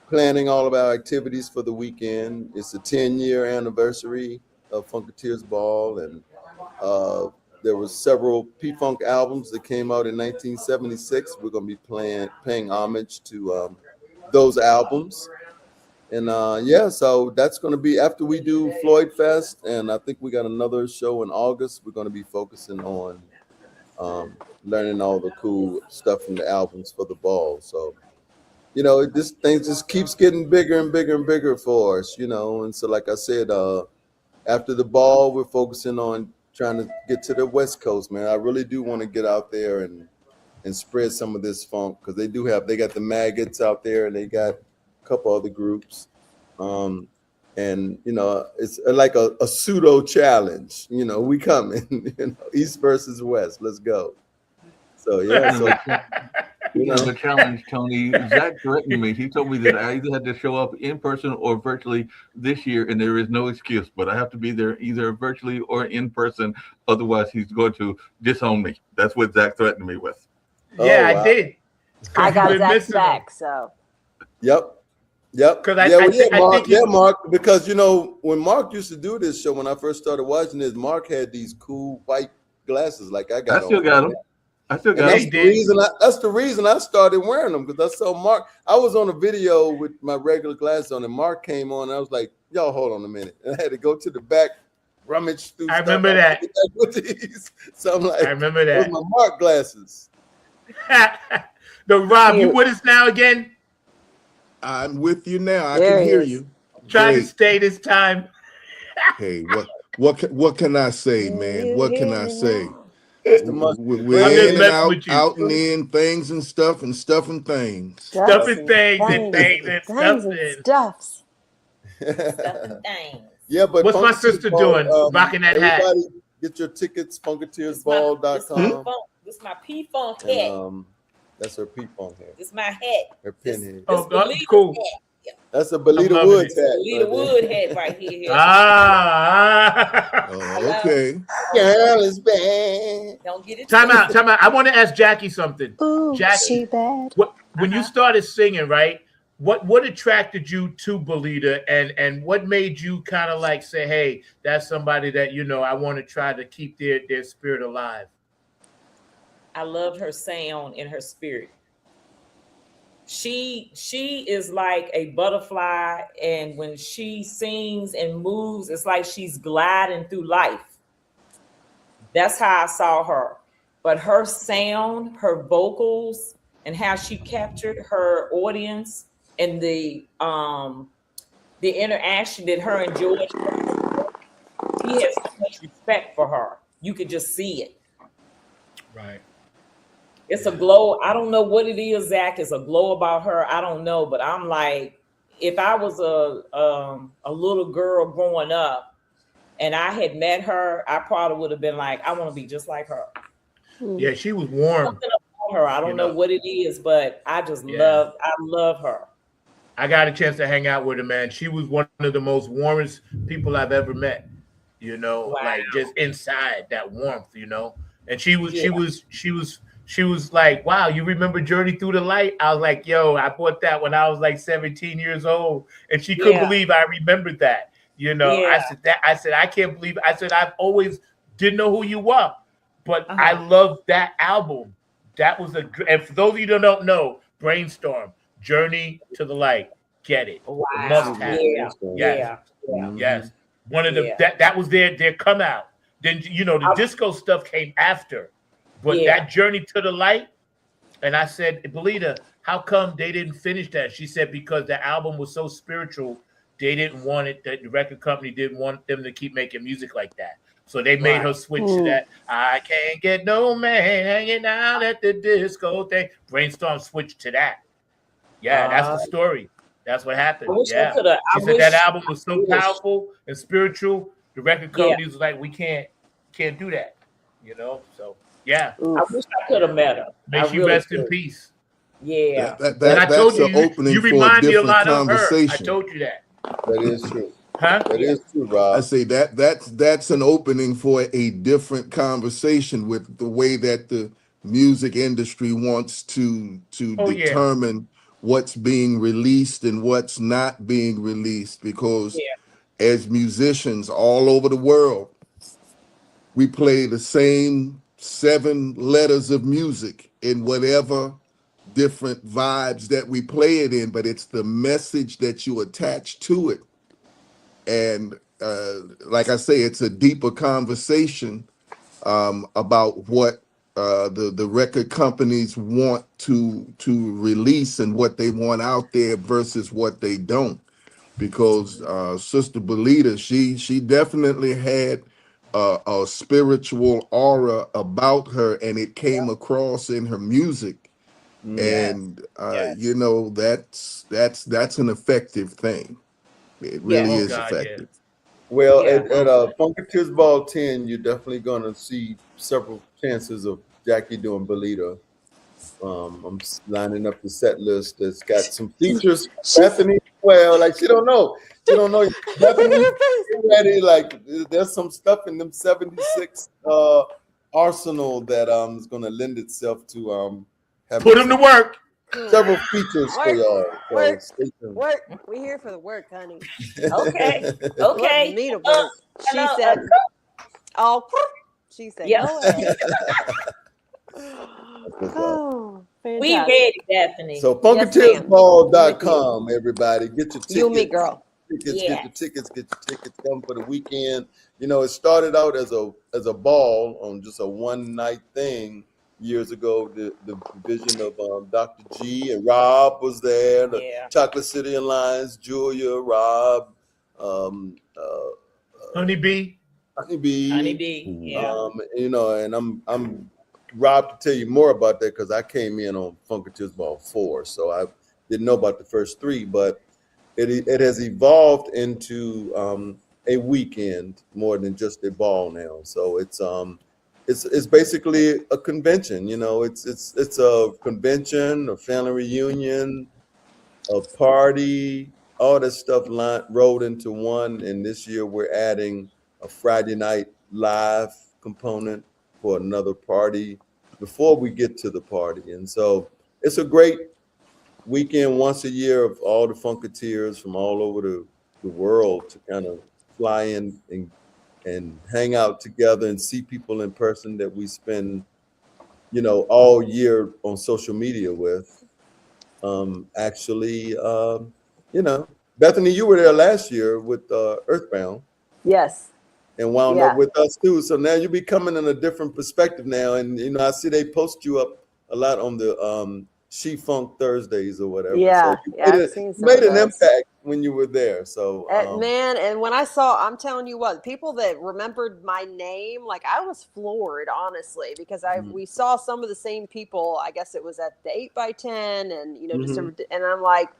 planning all of our activities for the weekend. It's the 10-year anniversary of Funketeers Ball, and there were several P-Funk albums that came out in 1976. We're going to be paying homage to those albums. And so that's going to be after we do Floyd Fest, and I think we got another show in August. We're going to be focusing on learning all the cool stuff from the albums for the ball. So, you know, this thing just keeps getting bigger and bigger and bigger for us, you know. And so, like I said, after the ball, we're focusing on trying to get to the West Coast, man. I really do want to get out there and spread some of this funk, because they got the Maggots out there, and they got a couple other groups. And, you know, it's like a pseudo challenge. You know, we coming, you know, East versus West. Let's go. So, yeah. So, you know, the challenge, Tony. Zach threatened me. He told me that I either had to show up in person or virtually this year, and there is no excuse. But I have to be there either virtually or in person. Otherwise, he's going to disown me. That's what Zach threatened me with. Yeah, wow. I did. I got Zach's back, so. Yep. Because Mark. Because, you know, when Mark used to do this show, when I first started watching this, Mark had these cool white glasses like I got. I still got them. That's the reason I started wearing them, because I saw Mark. I was on a video with my regular glasses on, and Mark came on, and I was like, "Y'all, hold on a minute." And I had to go to the back, rummage through. I remember that. So I'm like, I remember that. Those my Mark glasses. No, Rob, you with us now again? I'm with you now. I can hear you. Trying to stay this time. Hey, what can I say, man? What can I say? We're I'm just in and messing out, with you. out and in, things and stuff and stuff and things. Stuffing things and things and things stuffing. and stuffs. Stuffing things. Yeah, but What's my Funketeers sister Ball, doing? Rocking that hat. everybody get your tickets, funketeersball.com. This is my P-Funk hat. And that's her P-Funk hat. This is my hat. Her pin hat. Oh, cool. That's a Belita Woods hat. Belita Wood hat right here. Okay. Girl is bad. Don't get it. Time out. I want to ask Jackie something. Ooh, Jackie, she bad. When you started singing, right? What attracted you to Belita, and what made you kind of like say, hey, that's somebody that, you know, I want to try to keep their spirit alive? I loved her sound and her spirit. She is like a butterfly, and when she sings and moves, it's like she's gliding through life. That's how I saw her. But her sound, her vocals, and how she captured her audience, and the interaction that her and George, he has so much respect for her. You could just see it. Right. It's a glow. I don't know what it is, Zach. It's a glow about her. I don't know, but I'm like, if I was a little girl growing up and I had met her, I probably would have been like, I want to be just like her. Yeah, she was warm. Something about her. I don't know what it is, but I just love her. I got a chance to hang out with her, man. She was one of the most warmest people I've ever met. You know, like just inside that warmth, you know. And she was like, wow, you remember Journey Through the Light? I was like, yo, I bought that when I was like 17 years old. And she couldn't believe I remembered that. You know, I said, I can't believe it. I said, I've always didn't know who you were, but I love that album. That was and for those of you who don't know, Brainstorm, Journey to the Light, get it. Wow. Must have. Yes. One of the that was their come out. Then, you know, the disco stuff came after. But that Journey to the Light, and I said, Belita, how come they didn't finish that? She said, because the album was so spiritual, they didn't want it, that the record company didn't want them to keep making music like that. So they made her switch to that. I can't get no man hanging out at the disco thing. Brainstorm switched to that. Yeah, that's the story. That's what happened. She said that album was so powerful and spiritual, the record company was like, we can't do that. You know, so. Yeah, I wish I could have met her. May she rest in peace. Yeah, and I told you remind me a lot of her. I told you that. That is true. Huh? That is true, Rob. I say that's an opening for a different conversation with the way that the music industry wants to determine what's being released and what's not being released, because as musicians all over the world, we play the same 7 letters of music in whatever different vibes that we play it in, but it's the message that you attach to it. And like I say, it's a deeper conversation about what the record companies want to release and what they want out there versus what they don't. Because Sister Belita, she definitely had a spiritual aura about her, and it came across in her music. And you know, that's an effective thing. It really is effective. Well, at Funketeers Ball 10, you're definitely gonna see several chances of Jackie doing Belita. I'm lining up the set list that's got some features. Bethany, well, like she don't know. Bethany, ready? Like there's some stuff in them 76 arsenal that is gonna lend itself to put them to work. Several features for y'all. Work. We here for the work, honey. Okay. Me to work. She said. Oh, she said. Yeah. Oh, we ready, Bethany. So funketeersball.com, everybody. Get your tickets. You and me, girl. Get your tickets. Come for the weekend. You know, it started out as a ball on just a one night thing years ago. The vision of Dr. G and Rob was there. The Chocolate City Alliance, Julia, Rob, Honeybee. Honeybee. Yeah. You know, and I'm Rob to tell you more about that because I came in on Funketeers Ball 4, so I didn't know about the first 3, but it has evolved into a weekend more than just a ball now. So it's basically a convention. You know, it's a convention, a family reunion, a party, all that stuff rolled into one. And this year we're adding a Friday night live component for another party before we get to the party. And so it's a great weekend once a year of all the Funketeers from all over the world to kind of fly in and hang out together and see people in person that we spend, you know, all year on social media with. Actually, you know, Bethany, you were there last year with Earthbound. Yes. And wound up with us too. So now you'll be coming in a different perspective now. And you know, I see they post you up a lot on the She Funk Thursdays or whatever. Yeah, so you made an impact when you were there. So man, and when I saw, I'm telling you what, people that remembered my name, like I was floored, honestly, because we saw some of the same people. I guess it was at the 8x10, and you know, and I'm like,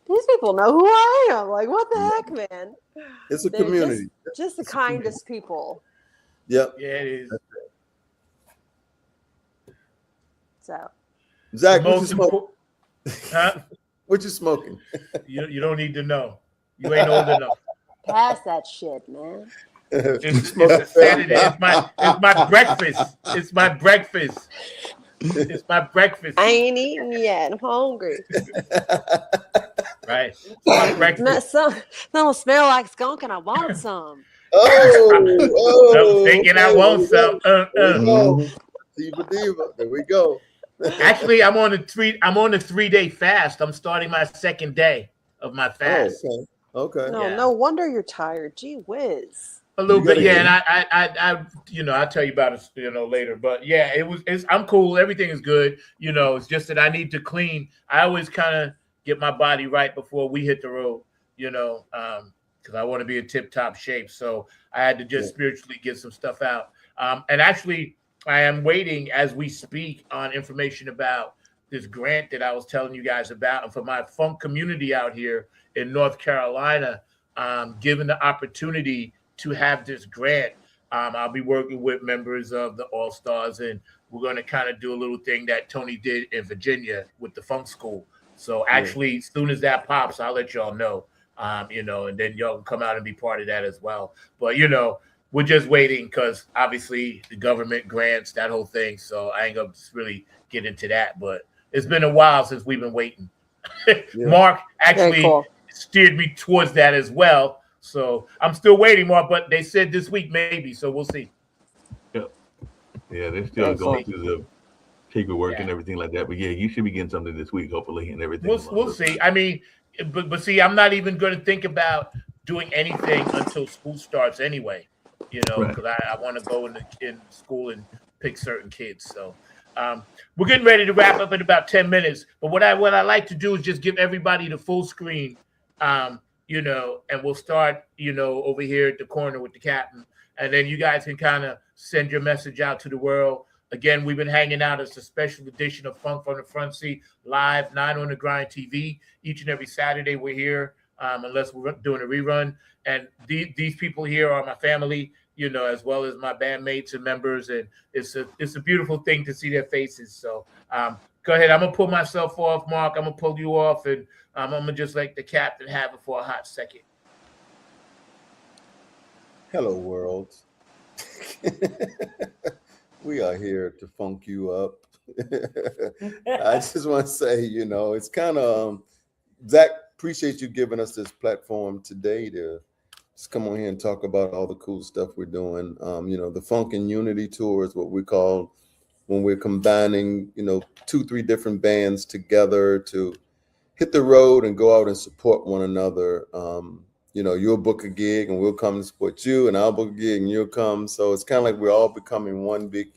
these people know who I am. Like, what the heck, man? It's a community. Just the kindest people. Yep. Yeah, it is. So, Zach, what you smoking? Huh? What you smoking? You don't need to know. You ain't old enough. Pass that shit, man. It's a Saturday. It's my breakfast. It's my breakfast. It's my breakfast. I ain't eating yet. I'm hungry. Right. It's my breakfast. Don't smell like skunk, and I want some. I'm thinking I want some. Diva. There we go. Actually, I'm on a 3-day fast. I'm starting my second day of my fast. Okay. No wonder you're tired. Gee whiz. A little bit, yeah. And I you know, I'll tell you about it, you know, later. But yeah, I'm cool. Everything is good. You know, it's just that I need to clean. I always kind of get my body right before we hit the road, you know, because I want to be in tip-top shape. So I had to just spiritually get some stuff out. And actually, I am waiting as we speak on information about this grant that I was telling you guys about. And for my funk community out here in North Carolina, given the opportunity to have this grant, I'll be working with members of the All-Stars, and we're going to kind of do a little thing that Tony did in Virginia with the Funk School. So actually, as soon as that pops, I'll let y'all know, you know, and then y'all can come out and be part of that as well. But, you know, we're just waiting because obviously the government grants, that whole thing. So I ain't going to really get into that. But it's been a while since we've been waiting. Mark actually steered me towards that as well. So I'm still waiting, Mark, but they said this week maybe. So we'll see. Yeah, they're still going through the paperwork and everything like that. But yeah, you should be getting something this week, hopefully, and everything. We'll see. I mean, but see, I'm not even going to think about doing anything until school starts anyway. You know, because I want to go in school and pick certain kids. So we're getting ready to wrap up in about 10 minutes. But what I like to do is just give everybody the full screen, you know, and we'll start, you know, over here at the corner with the captain. And then you guys can kind of send your message out to the world. Again, we've been hanging out as a special edition of Funk from the Front Seat, live, 9 on the Grind TV. Each and every Saturday we're here, unless we're doing a rerun. And these people here are my family, you know, as well as my bandmates and members. And it's a beautiful thing to see their faces. So go ahead. I'm going to pull myself off, Mark. I'm going to pull you off, and I'm going to just let the captain have it for a hot second. Hello, world. We are here to funk you up. I just want to say, you know, it's kind of, Zach, appreciate you giving us this platform today to just come on here and talk about all the cool stuff we're doing. You know, the Funk and Unity Tour is what we call when we're combining, you know, 2-3 different bands together to hit the road and go out and support one another. You know, you'll book a gig and we'll come and support you, and I'll book a gig and you'll come. So it's kind of like we're all becoming one big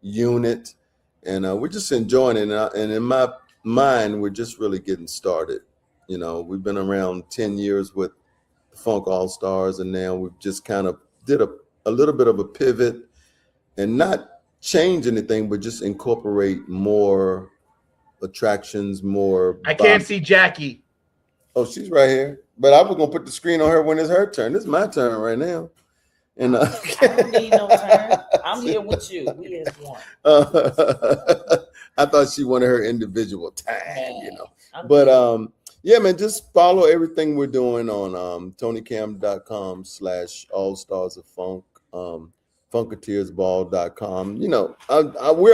unit, and we're just enjoying it. And in my mind, we're just really getting started. You know, we've been around 10 years with the Funk All-Stars, and now we've just kind of did a a little bit of a pivot and not change anything, but just incorporate more attractions, more. I can't see Jackie. Oh, she's right here. But I was gonna put the screen on her when it's her turn. This is my turn right now. And I don't need no turn. I'm here with you. We is one. I thought she wanted her individual time, you know. But yeah, man, just follow everything we're doing on TonyCamm.com/allstarsofFunk, funketeersball.com. You know, we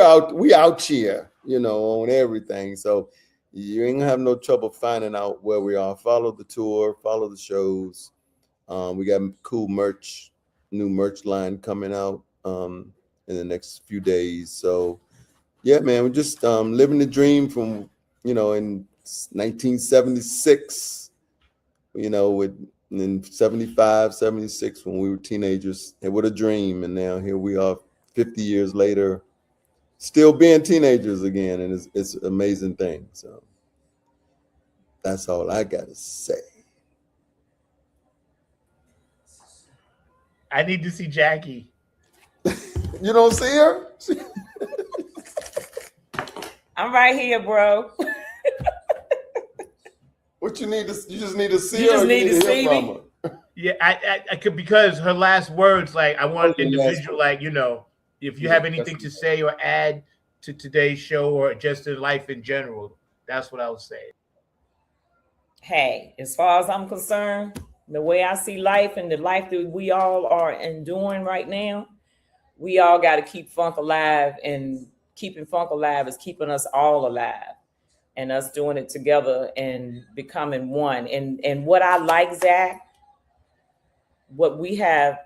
out here, you know, on everything. So you ain't gonna have no trouble finding out where we are. Follow the tour, follow the shows. We got cool merch, new merch line coming out in the next few days. So yeah, man, we're just living the dream from, you know, in 1976, you know, in 75, 76, when we were teenagers, and what a dream. And now here we are 50 years later, still being teenagers again. And it's an amazing thing. So that's all I got to say. I need to see Jackie. You don't see her? I'm right here, bro. What you need to? You just need to see you her. Just need to see me. Yeah, I could, because her last words, like, I want individual, like, you know, if you have anything to say or add to today's show or just in life in general, that's what I would say. Hey, as far as I'm concerned, the way I see life and the life that we all are enduring right now, we all got to keep funk alive, and keeping funk alive is keeping us all alive, and us doing it together and becoming one. And what I like, Zach, what we have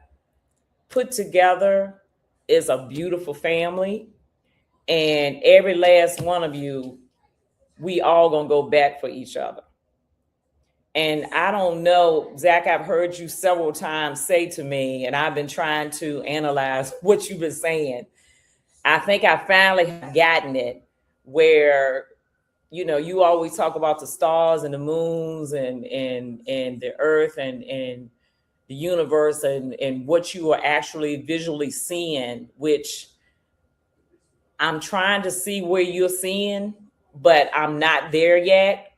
put together is a beautiful family, and every last one of you, we all gonna go back for each other. And I don't know, Zach, I've heard you several times say to me, and I've been trying to analyze what you've been saying. I think I finally have gotten it, where, you know, you always talk about the stars and the moons and the earth and the universe and what you are actually visually seeing, which I'm trying to see where you're seeing, but I'm not there yet.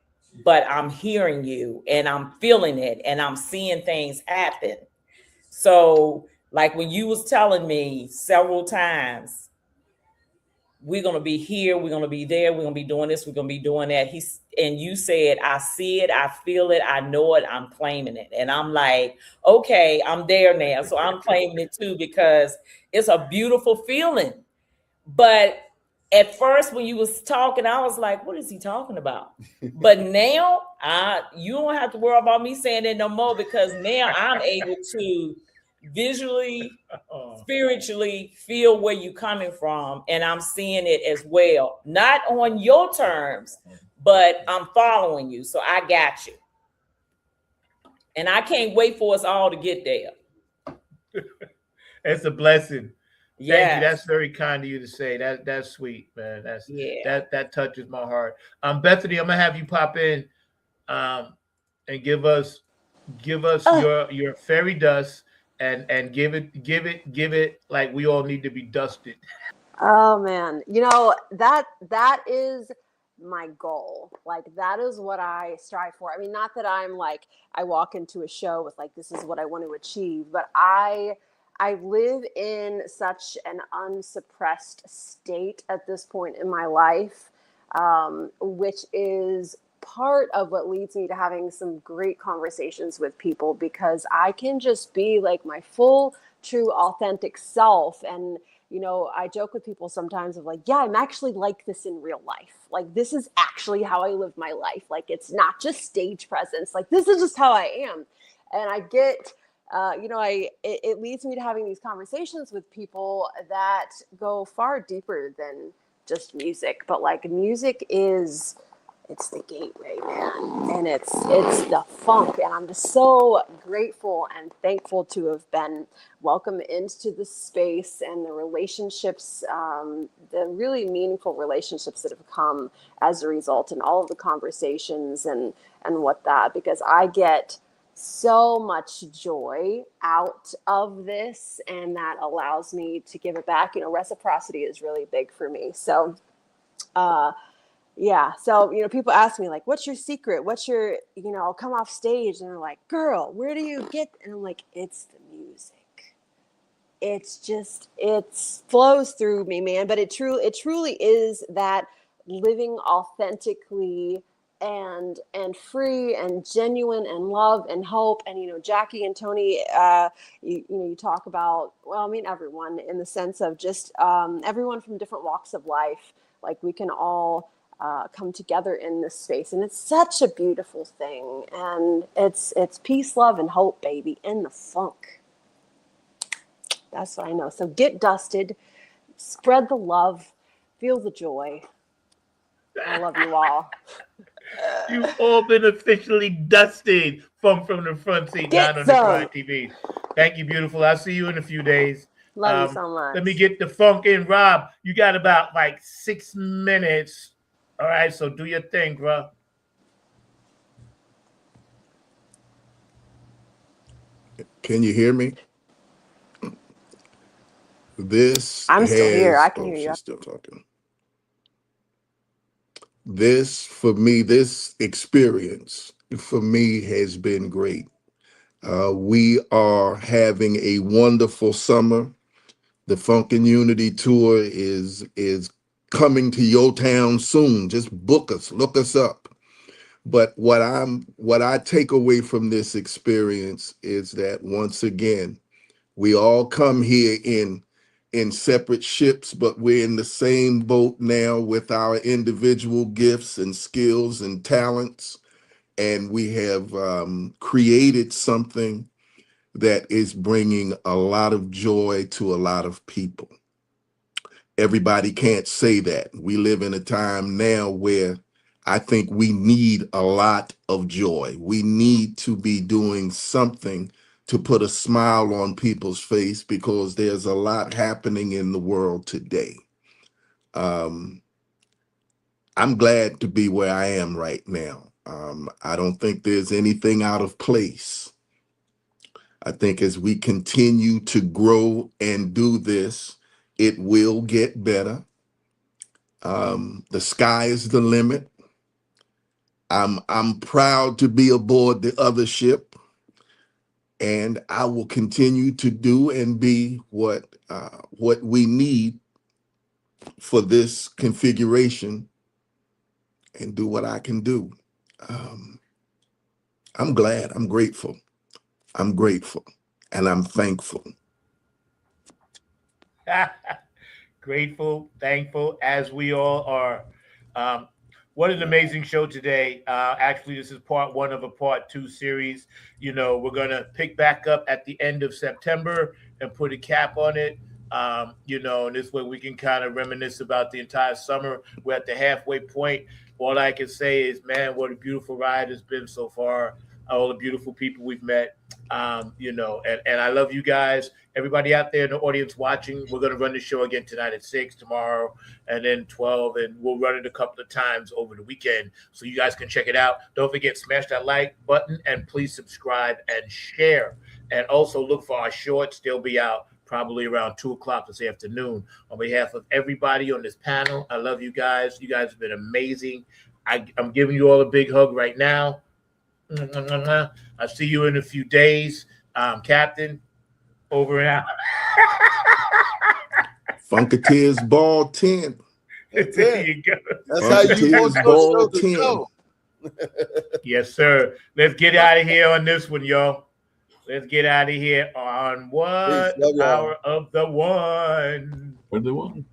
But I'm hearing you and I'm feeling it and I'm seeing things happen. So like when you was telling me several times, we're going to be here, we're going to be there, we're going to be doing this, we're going to be doing that. And you said, I see it, I feel it, I know it, I'm claiming it. And I'm like, okay, I'm there now. So I'm claiming it too, because it's a beautiful feeling. But at first, when you was talking, I was like, what is he talking about? But now, you don't have to worry about me saying it no more, because now I'm able to visually, spiritually feel where you're coming from. And I'm seeing it as well. Not on your terms, but I'm following you. So I got you. And I can't wait for us all to get there. It's a blessing. Yeah, thank you. That's very kind of you to say. That's sweet, man. That touches my heart. Bethany, I'm gonna have you pop in, and give us your fairy dust, and give it like we all need to be dusted. Oh man, you know, that is my goal. Like, that is what I strive for. I mean, not that I'm like, I walk into a show with like, this is what I want to achieve, but I live in such an unsuppressed state at this point in my life, which is part of what leads me to having some great conversations with people, because I can just be like my full, true, authentic self. And, you know, I joke with people sometimes of like, yeah, I'm actually like this in real life. Like, this is actually how I live my life. Like, it's not just stage presence. Like, this is just how I am. And I get... you know, it leads me to having these conversations with people that go far deeper than just music. But like, music it's the gateway, man, and it's the funk. And I'm just so grateful and thankful to have been welcomed into the space and the relationships, the really meaningful relationships that have come as a result, and all of the conversations and what that, because I get so much joy out of this, and that allows me to give it back. Reciprocity is really big for me. So, yeah. So, people ask me like, what's your secret? What's your, I'll come off stage and they're like, girl, where do you get? And I'm like, it's the music. It's just, it flows through me, man. But it truly is that living authentically and free and genuine and love and hope. And, Jackie and Tony, you talk about, well, I mean, everyone in the sense of just everyone from different walks of life. Like we can all come together in this space, and it's such a beautiful thing. And it's peace, love, and hope, baby, in the funk. That's what I know. So get dusted, spread the love, feel the joy. I love you all. You've all been officially dusted from the front seat down on the Grind TV. Thank you, beautiful. I'll see you in a few days. Love you so much. Let me get the funk in. Rob, you got about like 6 minutes. All right, so do your thing, bro. Can you hear me? I'm still here. I can hear you. She's still talking. This experience for me has been great. We are having a wonderful summer. The Funkin' Unity Tour is coming to your town soon. Just book us, look us up. But what I take away from this experience is that once again, we all come here in separate ships, but we're in the same boat now with our individual gifts and skills and talents. And we have created something that is bringing a lot of joy to a lot of people. Everybody can't say that. We live in a time now where I think we need a lot of joy. We need to be doing something to put a smile on people's face because there's a lot happening in the world today. I'm glad to be where I am right now. I don't think there's anything out of place. I think as we continue to grow and do this, it will get better. The sky is the limit. I'm proud to be aboard the other ship, and I will continue to do and be what we need for this configuration and do what I can do. I'm glad, I'm grateful, and I'm thankful. Grateful, thankful, as we all are. What an amazing show today. Actually, this is part 1 of a part 2 series. We're going to pick back up at the end of September and put a cap on it. And this way we can kind of reminisce about the entire summer. We're at the halfway point. All I can say is, man, what a beautiful ride it's been so far. All the beautiful people we've met, and I love you guys. Everybody out there in the audience watching, we're going to run the show again tonight at 6, tomorrow, and then 12, and we'll run it a couple of times over the weekend so you guys can check it out. Don't forget, smash that like button, and please subscribe and share. And also look for our shorts. They'll be out probably around 2 o'clock this afternoon. On behalf of everybody on this panel, I love you guys. You guys have been amazing. I'm giving you all a big hug right now. I'll see you in a few days. Captain, over and out. Funketeers Ball 10. There you go. That's how you want your show to go. Yes, sir. Let's get out of here on this one, y'all. Let's get out of here on what? Power of the One. For the one.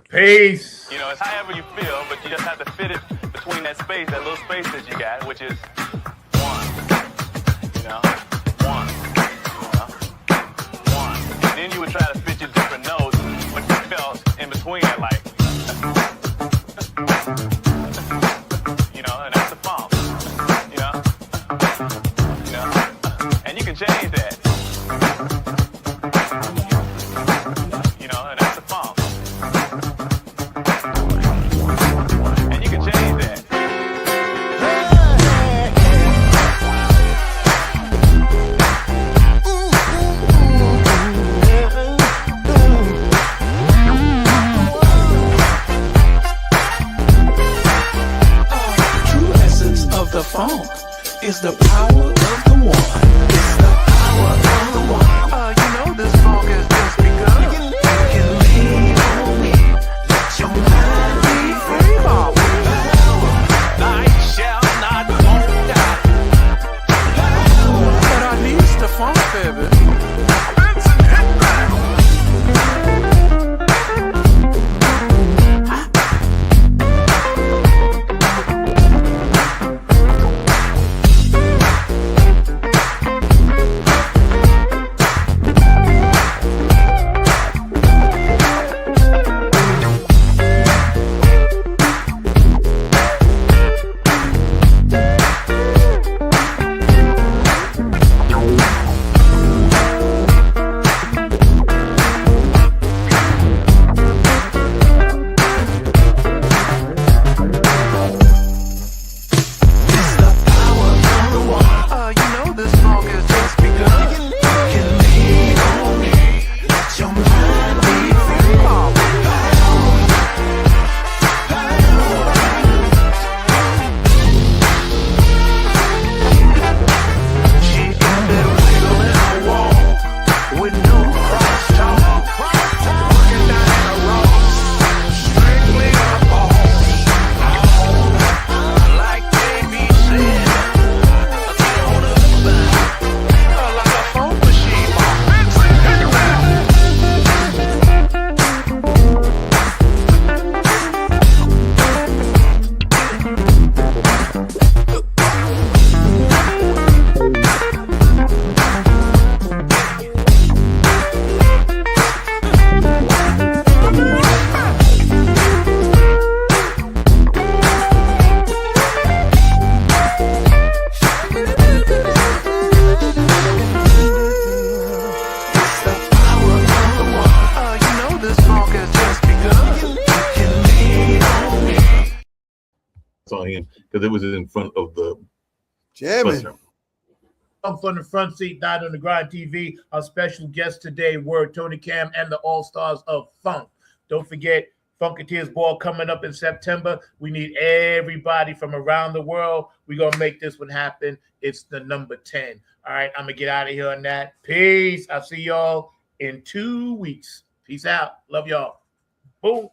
Peace. It's however you feel, but you just have to fit it between that space, that little space that you got, which is 1. 1. 1. And then you would try to fit your different notes, but you felt in between it, like, and that's the funk, and you can change that, and that's the funk, and you can change that. power of the one. It's the power of the one. You know this funk has just begun. You can lean on me. Let your mind be free. Night shall not won't die. But I need the funk, baby. On him because it was in front of the Jamming. Up from the front seat, Night on the Grind TV. Our special guest today, Word, Tony Camm, and the All-Stars of Funk. Don't forget, Funketeers Ball coming up in September. We need everybody from around the world. We're going to make this one happen. It's the number 10. All right, I'm going to get out of here on that. Peace. I'll see y'all in 2 weeks. Peace out. Love y'all. Boom.